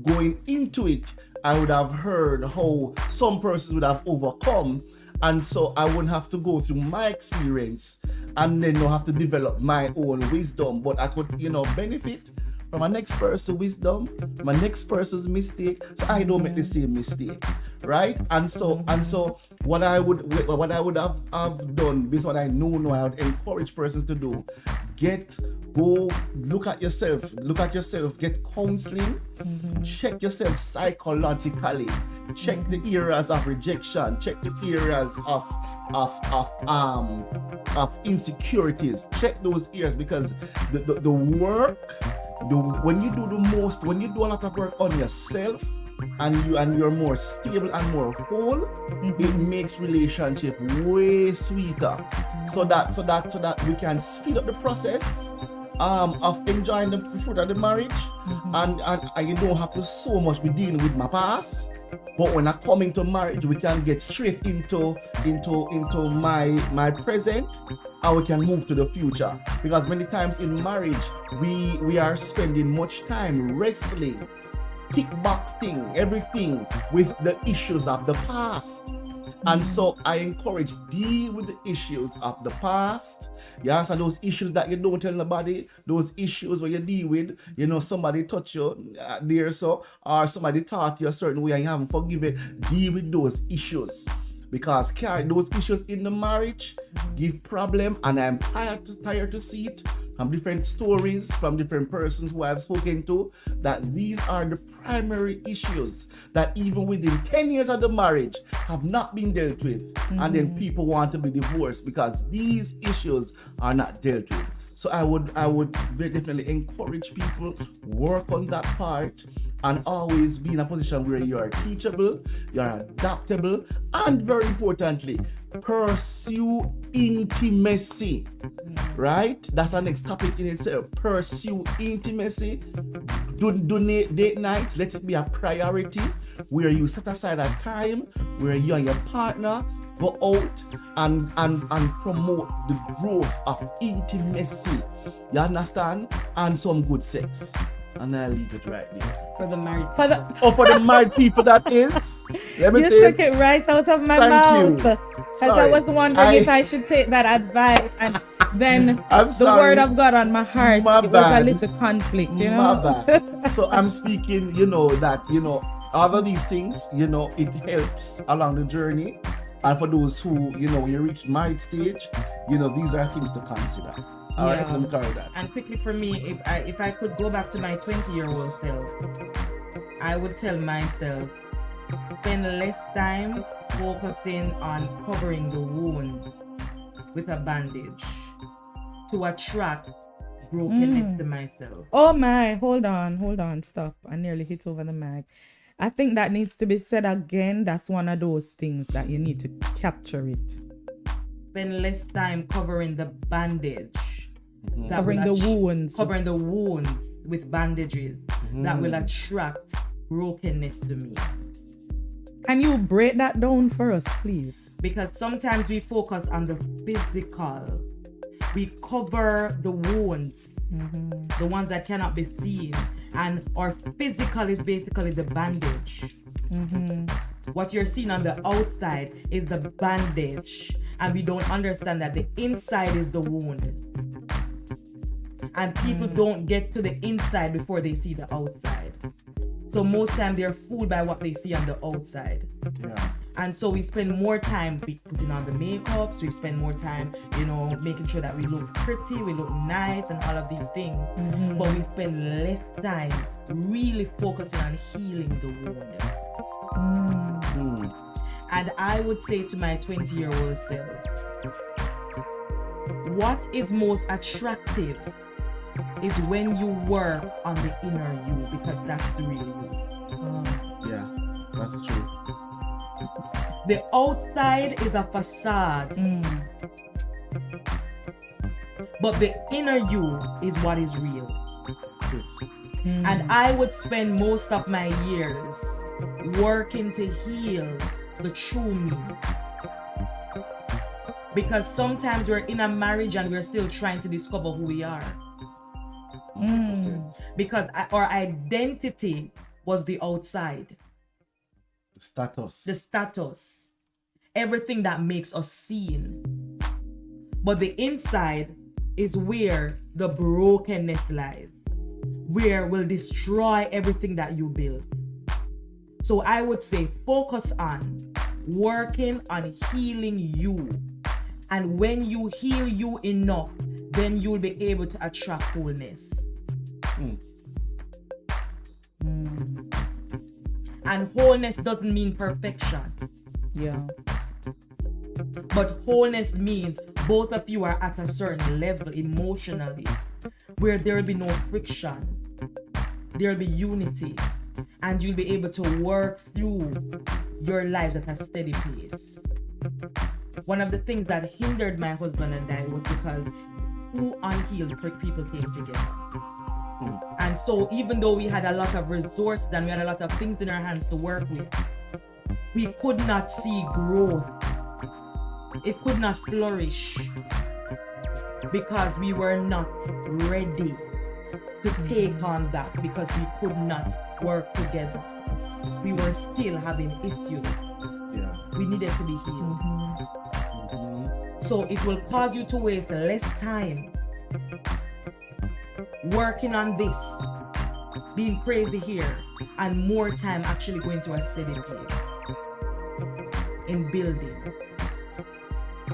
going into it, I would have heard how some persons would have overcome, and so I wouldn't have to go through my experience and then have to develop my own wisdom, but I could benefit from my next person's wisdom, my next person's mistake, so I don't make the same mistake, right? And so what I would have done, based on what I know, I would encourage persons to do: go look at yourself, get counseling, check yourself psychologically, check the areas of rejection, check the areas of insecurities, check those areas, because the work, when you do a lot of work on yourself, and you're more stable and more whole, it makes relationship way sweeter, so that we can speed up the process of enjoying the fruit of the marriage, and you don't have to so much be dealing with my past. But when I come into marriage, we can get straight into my present, and we can move to the future. Because many times in marriage, we are spending much time wrestling, kickboxing, everything with the issues of the past. And so I encourage, deal with the issues of the past. You answer those issues that you don't tell nobody, those issues where you deal with, somebody touch you there, or somebody taught you a certain way and you haven't forgiven. Deal with those issues, because carry those issues in the marriage give problem, and I'm tired to see it from different stories, from different persons who I've spoken to, that these are the primary issues that even within 10 years of the marriage have not been dealt with. And then people want to be divorced because these issues are not dealt with. So I would very definitely encourage people, work on that part, and always be in a position where you are teachable, you are adaptable, and very importantly, pursue intimacy, right? That's our next topic in itself. Pursue intimacy. Do date nights. Let it be a priority, where you set aside a time where you and your partner go out and promote the growth of intimacy. You understand? And some good sex. And I'll leave it right there. For the married For the married people, that is. Let me You say took it right out of my Thank mouth. you. As I was wondering if I should take that advice and then I'm the sorry. word of God on my heart, My it was a bad. little conflict, you My know. bad. So I'm speaking, that, all of these things, it helps along the journey. And for those who, when you reach marriage stage, these are things to consider. All right, so let me carry that. And quickly for me, if I could go back to my 20-year-old self, I would tell myself, spend less time focusing on covering the wounds with a bandage to attract brokenness to myself. Oh my, hold on, stop. I nearly hit over the mic. I think that needs to be said again. That's one of those things that you need to capture it. Spend less time covering the bandage. Covering the wounds. Covering the wounds with bandages that will attract brokenness to me. Can you break that down for us, please? Because sometimes we focus on the physical. We cover the wounds, the ones that cannot be seen. And our physical is basically the bandage. What you're seeing on the outside is the bandage. And we don't understand that the inside is the wound. And people don't get to the inside before they see the outside. So most times they're fooled by what they see on the outside. Yeah. And so we spend more time putting on the makeup. So we spend more time, making sure that we look pretty, we look nice and all of these things. But we spend less time really focusing on healing the wound. And I would say to my 20-year-old self, what is most attractive is when you work on the inner you, because that's the real you. Yeah, that's true. The outside is a facade, but the inner you is what is real. That's it. And I would spend most of my years working to heal the true me. Because sometimes we're in a marriage and we're still trying to discover who we are. 100%. Because our identity was the outside. The status, everything that makes us seen. But the inside is where the brokenness lies, where will destroy everything that you built. So I would say focus on working on healing you. And when you heal you enough, then you'll be able to attract wholeness. And wholeness doesn't mean perfection. Yeah. But wholeness means both of you are at a certain level emotionally where there will be no friction. There will be unity. And you'll be able to work through your lives at a steady pace. One of the things that hindered my husband and I was because two unhealed people came together. And so even though we had a lot of resources and we had a lot of things in our hands to work with, we could not see growth. It could not flourish because we were not ready to take on that, because we could not work together. We were still having issues. Yeah. We needed to be healed. So it will cause you to waste less time working on this, being crazy here, and more time actually going to a steady pace in building.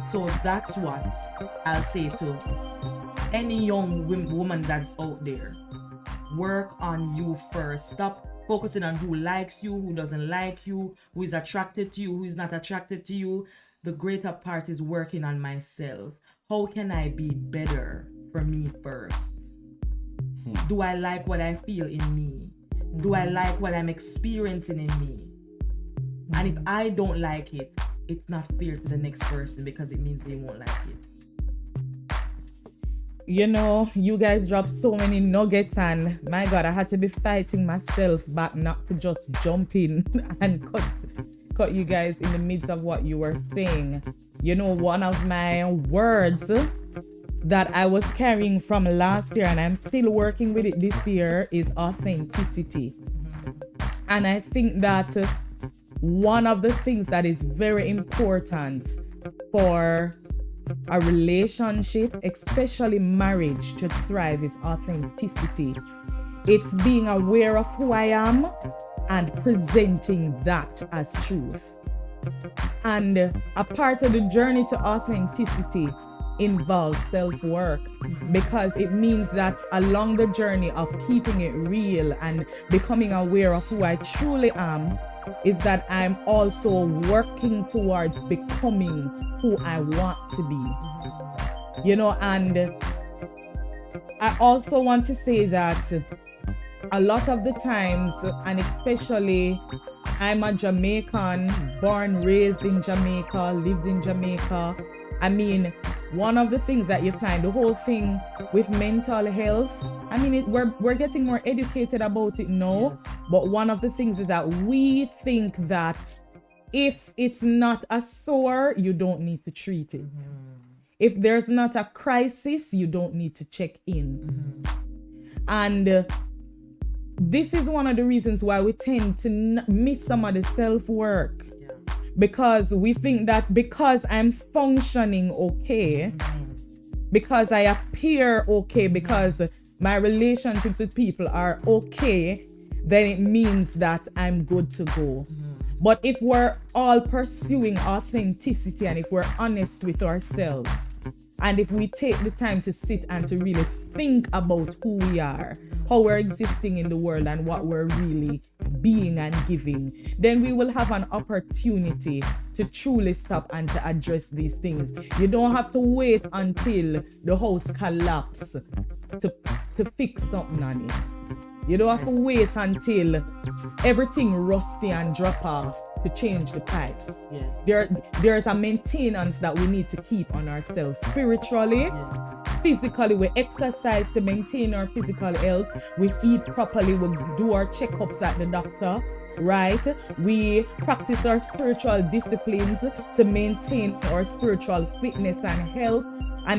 So that's what I'll say to any young woman that's out there. Work on you first. Stop focusing on who likes you, who doesn't like you, who is attracted to you, who is not attracted to you. The greater part is working on myself. How can I be better for me first? Do I like what I feel in me? Do I like what I'm experiencing in me? And if I don't like it, it's not fair to the next person, because it means they won't like it. You know, you guys dropped so many nuggets, and my God, I had to be fighting myself back not to just jump in and cut you guys in the midst of what you were saying. You know, one of my words that I was carrying from last year, and I'm still working with it this year, is authenticity. And I think that one of the things that is very important for a relationship, especially marriage, to thrive is authenticity. It's being aware of who I am and presenting that as truth. And a part of the journey to authenticity involves self-work, because it means that along the journey of keeping it real and becoming aware of who I truly am, is that I'm also working towards becoming who I want to be. You know, and I also want to say that a lot of the times, and especially I'm a Jamaican, born, raised in Jamaica, lived in Jamaica. I mean, one of the things that you find, the whole thing with mental health, I mean, we're getting more educated about it now, but one of the things is that we think that if it's not a sore, you don't need to treat it. If there's not a crisis, you don't need to check in. And this is one of the reasons why we tend to miss some of the self-work. Because we think that because I'm functioning okay, because I appear okay, because my relationships with people are okay, then it means that I'm good to go. But if we're all pursuing authenticity, and if we're honest with ourselves, and if we take the time to sit and to really think about who we are, how we're existing in the world, and what we're really being and giving, then we will have an opportunity to truly stop and to address these things. You don't have to wait until the house collapses to fix something on it. You don't have to wait until everything rusty and drop off to change the pipes. There's a maintenance that we need to keep on ourselves spiritually. Physically, we exercise to maintain our physical health. We eat properly. We do our checkups at the doctor, right? We practice our spiritual disciplines to maintain our spiritual fitness and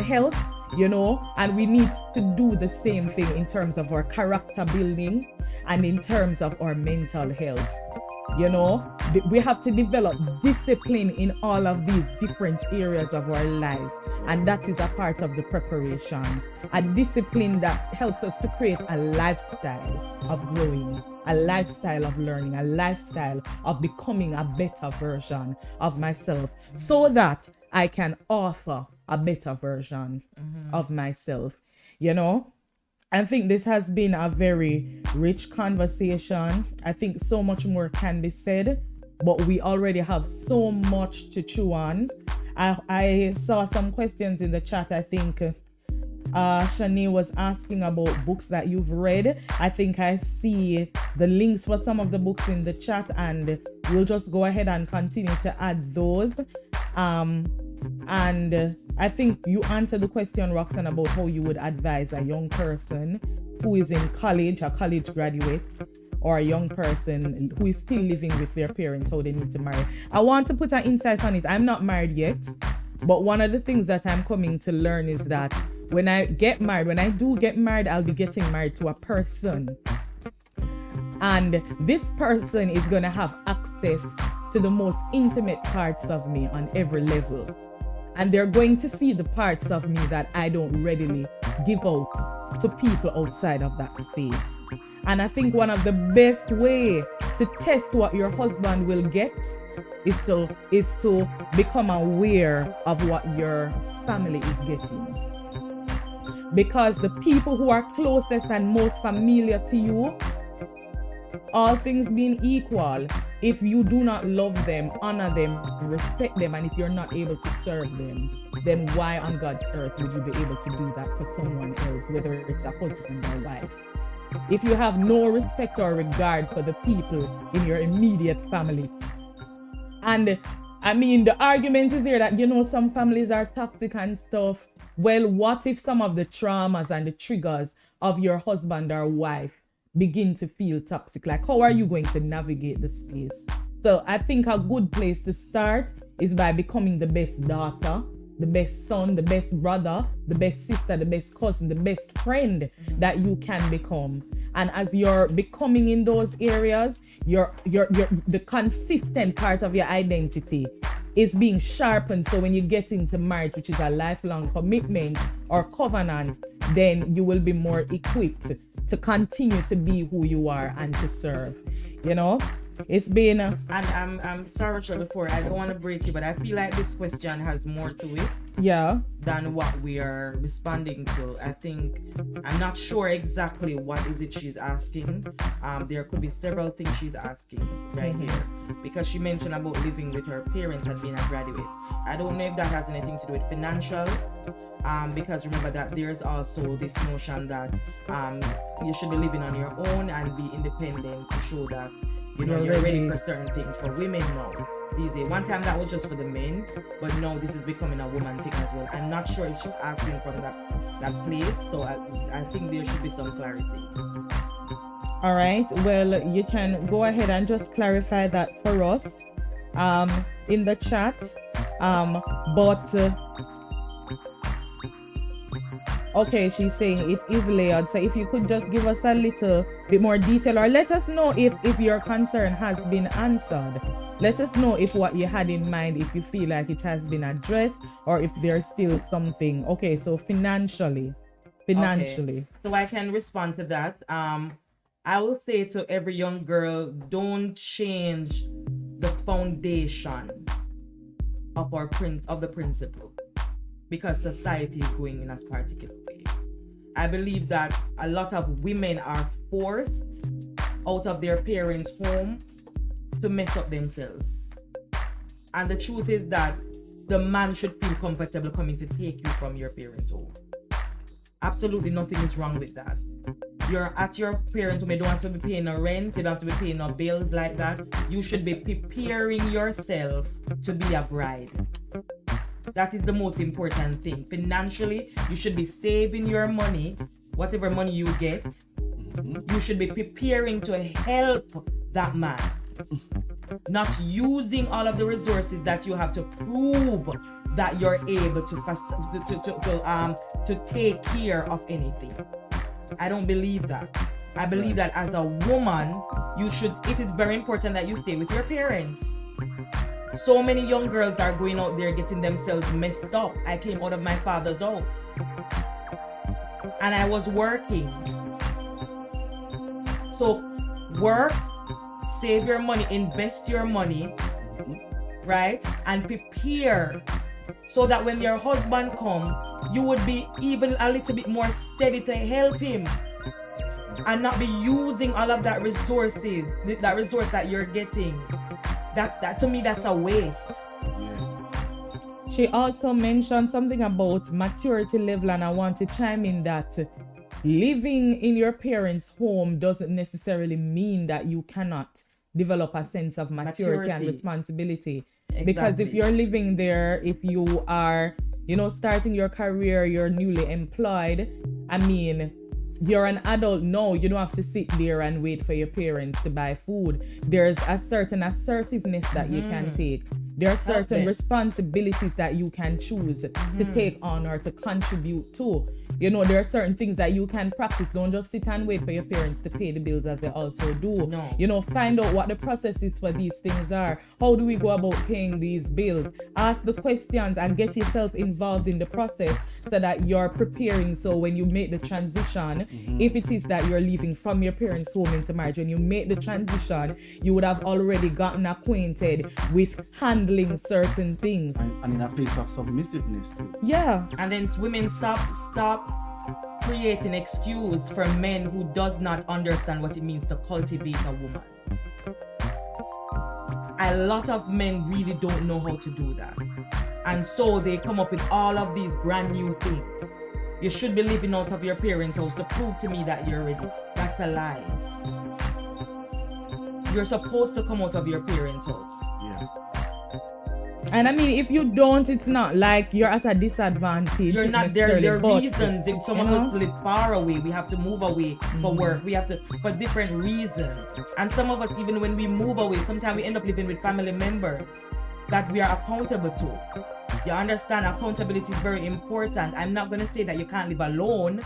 health, you know, and we need to do the same thing in terms of our character building and in terms of our mental health. You know, we have to develop discipline in all of these different areas of our lives. And that is a part of the preparation. A discipline that helps us to create a lifestyle of growing, a lifestyle of learning, a lifestyle of becoming a better version of myself, so that I can offer a better version of myself, you know? I think this has been a very rich conversation. I think so much more can be said, but we already have so much to chew on. I saw some questions in the chat. I think Shani was asking about books that you've read. I think I see the links for some of the books in the chat, and we'll just go ahead and continue to add those. And I think you answered the question, Roxann, about how you would advise a young person who is in college, a college graduate, or a young person who is still living with their parents, how they need to marry. I want to put an insight on it. I'm not married yet, but one of the things that I'm coming to learn is that when I do get married, I'll be getting married to a person. And this person is going to have access to the most intimate parts of me on every level. And they're going to see the parts of me that I don't readily give out to people outside of that space. And I think one of the best way to test what your husband will get is to become aware of what your family is getting. Because the people who are closest and most familiar to you, all things being equal, if you do not love them, honor them, respect them, and if you're not able to serve them, then why on God's earth would you be able to do that for someone else, whether it's a husband or wife? If you have no respect or regard for the people in your immediate family. And I mean, the argument is here that, you know, some families are toxic and stuff. Well, what if some of the traumas and the triggers of your husband or wife begin to feel toxic? Like, how are you going to navigate the space? So I think a good place to start is by becoming the best daughter, the best son, the best brother, the best sister, the best cousin, the best friend that you can become. And as you're becoming in those areas, the consistent part of your identity is being sharpened. So when you get into marriage, which is a lifelong commitment or covenant, then you will be more equipped to continue to be who you are and to serve. You know, it's been And I'm sorry, Rochelle, before I don't want to break you, but I feel like this question has more to it than what we are responding to. I think I'm not sure exactly what is it she's asking. There could be several things she's asking right here, because she mentioned about living with her parents and being a graduate. I don't know if that has anything to do with financial, because remember that there's also this notion that you should be living on your own and be independent to show that you're ready for certain things. For women now these days, one time that was just for the men, but now this is becoming a woman thing as well. I'm not sure if she's asking from that place, so I think there should be some clarity. All right, well, you can go ahead and just clarify that for us in the chat, okay, she's saying it is layered. So if you could just give us a little bit more detail, or let us know if your concern has been answered. Let us know if what you had in mind, if you feel like it has been addressed, or if there's still something. Okay, so financially. Okay. So I can respond to that. I will say to every young girl, don't change the foundation of the principle, because society is going in a particular way. I believe that a lot of women are forced out of their parents' home to mess up themselves. And the truth is that the man should feel comfortable coming to take you from your parents' home. Absolutely nothing is wrong with that. You're at your parents' home, you don't have to be paying no rent, you don't have to be paying no bills like that. You should be preparing yourself to be a bride. That is the most important thing. Financially, you should be saving your money, whatever money you get. You should be preparing to help that man, not using all of the resources that you have to prove that you're able to take care of anything. I don't believe that. I believe that as a woman, it is very important that you stay with your parents. So many young girls are going out there getting themselves messed up. I came out of my father's house and I was working. So work, save your money, invest your money, right? And prepare so that when your husband come, you would be even a little bit more steady to help him and not be using all of that resource that you're getting. That to me, that's a waste. Yeah. She also mentioned something about maturity level, and I want to chime in that living in your parents' home doesn't necessarily mean that you cannot develop a sense of maturity and responsibility. Exactly. Because if you're living there, if you are, starting your career, you're newly employed, I mean, you're an adult now. You don't have to sit there and wait for your parents to buy food. There's a certain assertiveness that you can take. There are certain responsibilities that you can choose to take on or to contribute to. There are certain things that you can practice. Don't just sit and wait for your parents to pay the bills as they also do. No. Find out what the processes for these things are. How do we go about paying these bills? Ask the questions and get yourself involved in the process so that you're preparing. So when you make the transition, if it is that you're leaving from your parents' home into marriage, when you make the transition, you would have already gotten acquainted with handling certain things. And in a place of submissiveness too. Yeah. And then women stop creating excuse for men who does not understand what it means to cultivate a woman. A lot of men really don't know how to do that. And so they come up with all of these brand new things. You should be living out of your parents' house to prove to me that you're ready. That's a lie. You're supposed to come out of your parents' house. Yeah. And I mean, if you don't, it's not like you're at a disadvantage. You're not there. There are reasons. If someone you know? wants to live far away, we have to move away for work. We have to, for different reasons. And some of us, even when we move away, sometimes we end up living with family members that we are accountable to. You understand? Accountability is very important. I'm not going to say that you can't live alone,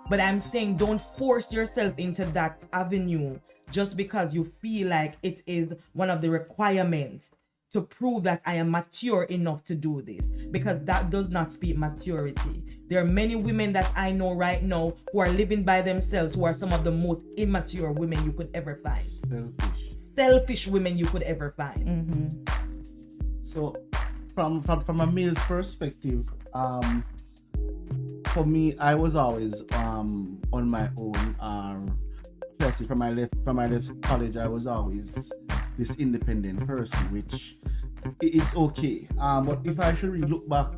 but I'm saying don't force yourself into that avenue just because you feel like it is one of the requirements. to prove that I am mature enough to do this, because that does not speak maturity. There are many women that I know right now who are living by themselves, who are some of the most immature women you could ever find. Selfish women you could ever find. So from a male's perspective, for me, I was always on my own. Especially from my left college, I was always this independent person, which is okay. But if I should really look back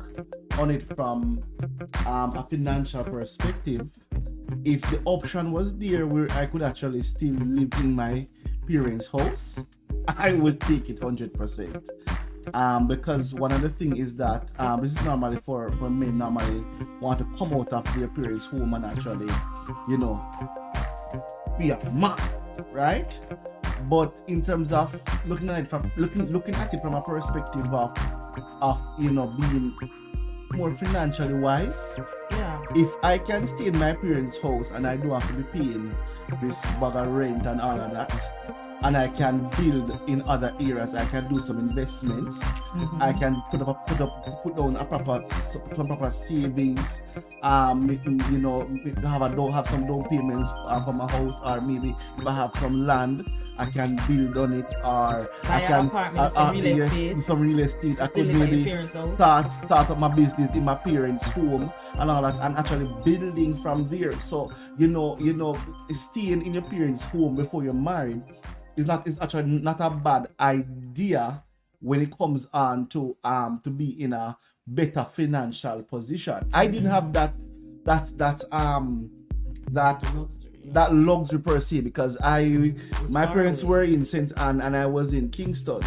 on it from a financial perspective, if the option was there where I could actually still live in my parents' house, I would take it 100%. Because one of the things is that this is normally for men normally want to come out of their parents' home and actually, be a man, right? But in terms of looking at it from a perspective of being more financially wise, if I can stay in my parents' house and I don't have to be paying this bag of rent and all of that, and I can build in other areas, I can do some investments, I can put down some proper savings, have some down payments for my house, or maybe if I have some land, I can build on it, or buy I can apartment, some real estate. I could maybe start up my business in my parents' home and all that, and actually building from there. So staying in your parents' home before you're married is actually not a bad idea when it comes on to be in a better financial position. I didn't have that luxury per se, because my parents were in St. Anne and I was in Kingston,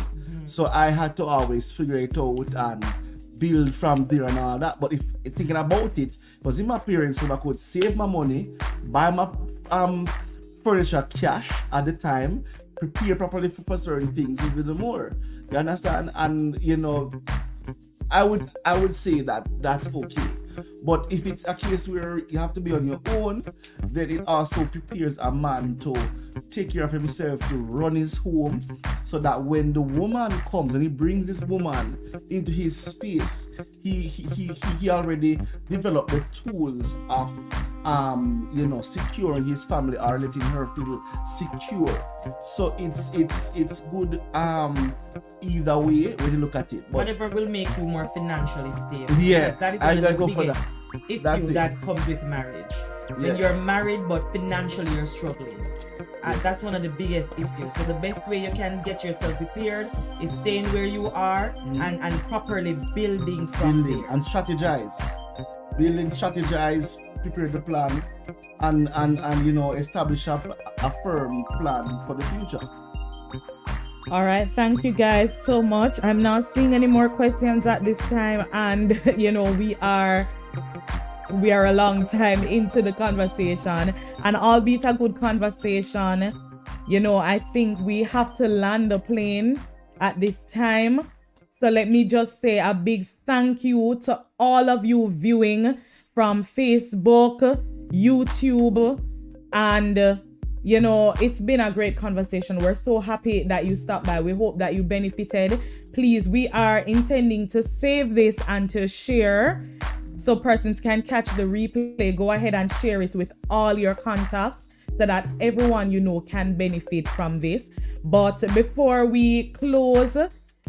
so I had to always figure it out and build from there and all that. But if thinking about it, was in my parents' home, I could save my money, buy my furniture cash at the time, prepare properly for certain things even more. You understand? And I would say that that's okay. But if it's a case where you have to be on your own, then it also prepares a man to take care of himself, to run his home, so that when the woman comes and he brings this woman into his space, he already developed the tools of securing his family or letting her feel secure. So it's good either way when you look at it. But whatever will make you more financially stable. Yeah, that is I one of go the for biggest that. issue that comes with marriage. When you're married but financially you're struggling. That's one of the biggest issues. So the best way you can get yourself prepared is staying where you are and properly building from there. And strategize. Prepare the plan, and establish a firm plan for the future. All right, thank you guys so much. I'm not seeing any more questions at this time, and we are a long time into the conversation, and albeit a good conversation, I think we have to land the plane at this time. So let me just say a big thank you to all of you viewing from Facebook, YouTube, and it's been a great conversation. We're so happy that you stopped by. We hope that you benefited. Please, we are intending to save this and to share so persons can catch the replay. Go ahead and share it with all your contacts so that everyone can benefit from this. But before we close,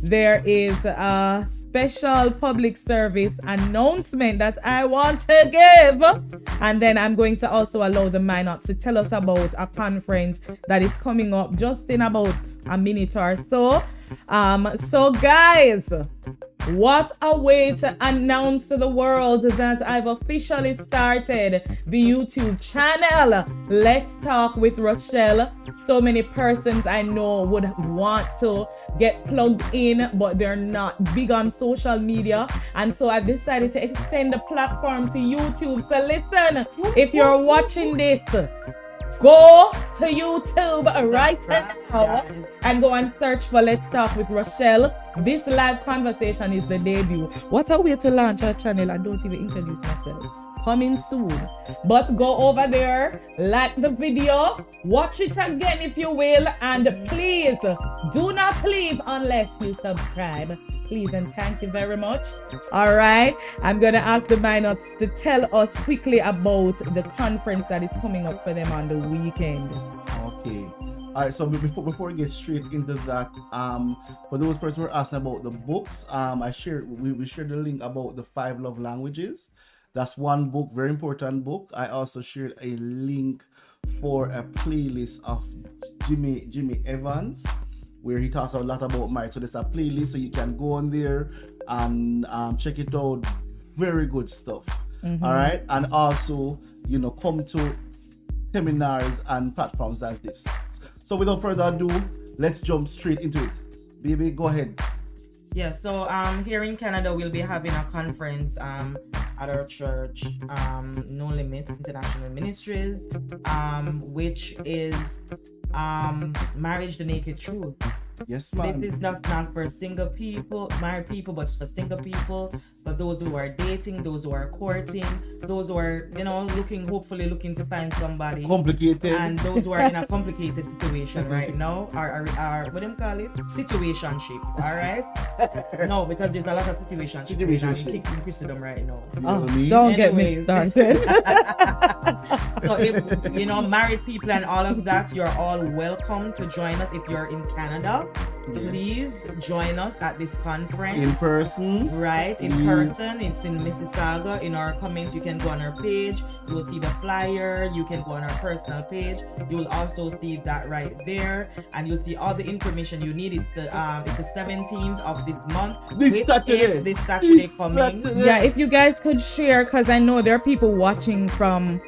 there is a special public service announcement that I want to give. And then I'm going to also allow the Minott to tell us about a conference that is coming up just in about a minute or so. So guys, what a way to announce to the world that I've officially started the YouTube channel, Let's Talk with Roshelle. So many persons I know would want to get plugged in, but they're not big on social media. And so I've decided to extend the platform to YouTube. So listen, if you're watching this, go to YouTube right now and go and search for Let's Talk with Roshelle. This live conversation is the debut. What a way to launch our channel and don't even introduce myself. coming soon. But go over there, like the video, watch it again if you will, and please do not leave unless you subscribe. Please and thank you very much. All right, I'm gonna ask the Minotts to tell us quickly about the conference that is coming up for them on the weekend. Okay. All right. So before we get straight into that, for those persons who are asking about the books, we shared the link about the 5 love languages. That's one book, very important book. I also shared a link for a playlist of Jimmy Evans, where he talks a lot about marriage. So there's a playlist, so you can go on there and check it out. Very good stuff. All right, and also come to seminars and platforms like this. So without further ado, let's jump straight into it. Baby, go ahead. Yeah, so here in Canada, we'll be having a conference at our church, No Limit International Ministries, which is Marriage the Naked Truth. Yes, ma'am. This is not for single people, married people, but for single people, for those who are dating, those who are courting, those who are, hopefully looking to find somebody. Complicated. And those who are in a complicated situation right now, are what do you call it? Situationship, all right? No, because there's a lot of situationship in Christendom right now. Don't get me started. So if, married people and all of that, you're all welcome to join us if you're in Canada. Please join us at this conference. In person. Right, in person. It's in Mississauga. In our comments, you can go on our page. You will see the flyer. You can go on our personal page. You will also see that right there. And you'll see all the information you need. It's the 17th of this month. This Saturday coming. Yeah, if you guys could share, because I know there are people watching from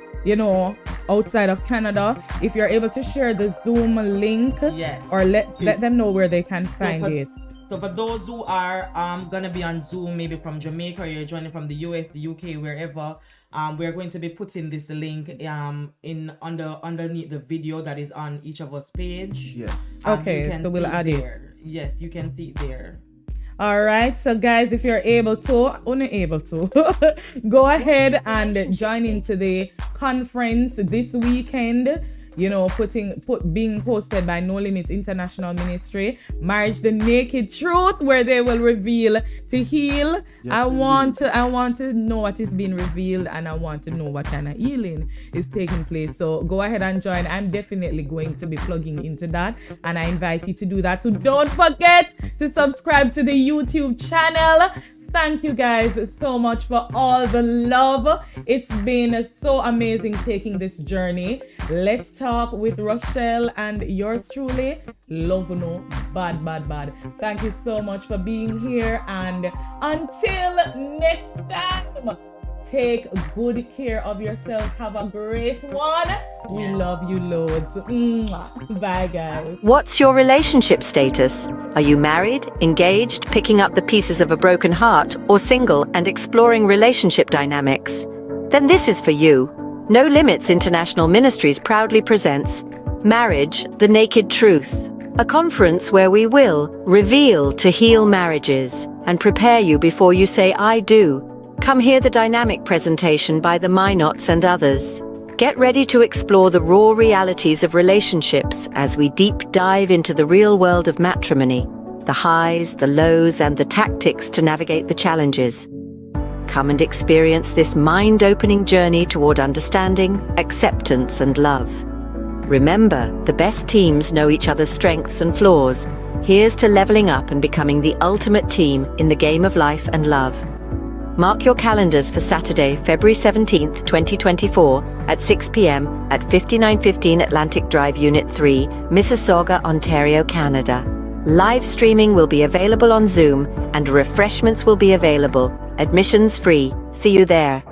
outside of Canada. If you're able to share the Zoom link, yes, or let them know where they can find it. So for those who are gonna be on Zoom, maybe from Jamaica, or you're joining from the US, the UK, wherever, we're going to be putting this link underneath the video that is on each of us page. Yes. Okay, so we'll add it. Yes, you can see it there. All right, so guys, if you're able to, unable to, go ahead and join into the conference this weekend. Being posted by No Limits International Ministry, Marriage the Naked Truth, where they will reveal to heal. Yes, I want to know what is being revealed, and I want to know what kind of healing is taking place. So go ahead and join. I'm definitely going to be plugging into that, and I invite you to do that. So don't forget to subscribe to the YouTube channel. Thank you guys so much for all the love. It's been so amazing taking this journey. Let's talk with Roshelle and yours truly, Love No Bad. Thank you so much for being here, and until next time, take good care of yourselves. Have a great one. We love you loads. Bye, guys. What's your relationship status? Are you married, engaged, picking up the pieces of a broken heart, or single and exploring relationship dynamics? Then this is for you. No Limits International Ministries proudly presents Marriage, the Naked Truth, a conference where we will reveal to heal marriages and prepare you before you say I do. Come hear the dynamic presentation by the Minotts and others. Get ready to explore the raw realities of relationships as we deep dive into the real world of matrimony, the highs, the lows, and the tactics to navigate the challenges. Come and experience this mind-opening journey toward understanding, acceptance, and love. Remember, the best teams know each other's strengths and flaws. Here's to leveling up and becoming the ultimate team in the game of life and love. Mark your calendars for Saturday, February 17th, 2024 at 6 p.m. at 5915 Atlantic Drive, Unit 3, Mississauga, Ontario, Canada. Live streaming will be available on Zoom, and refreshments will be available. Admissions free. See you there.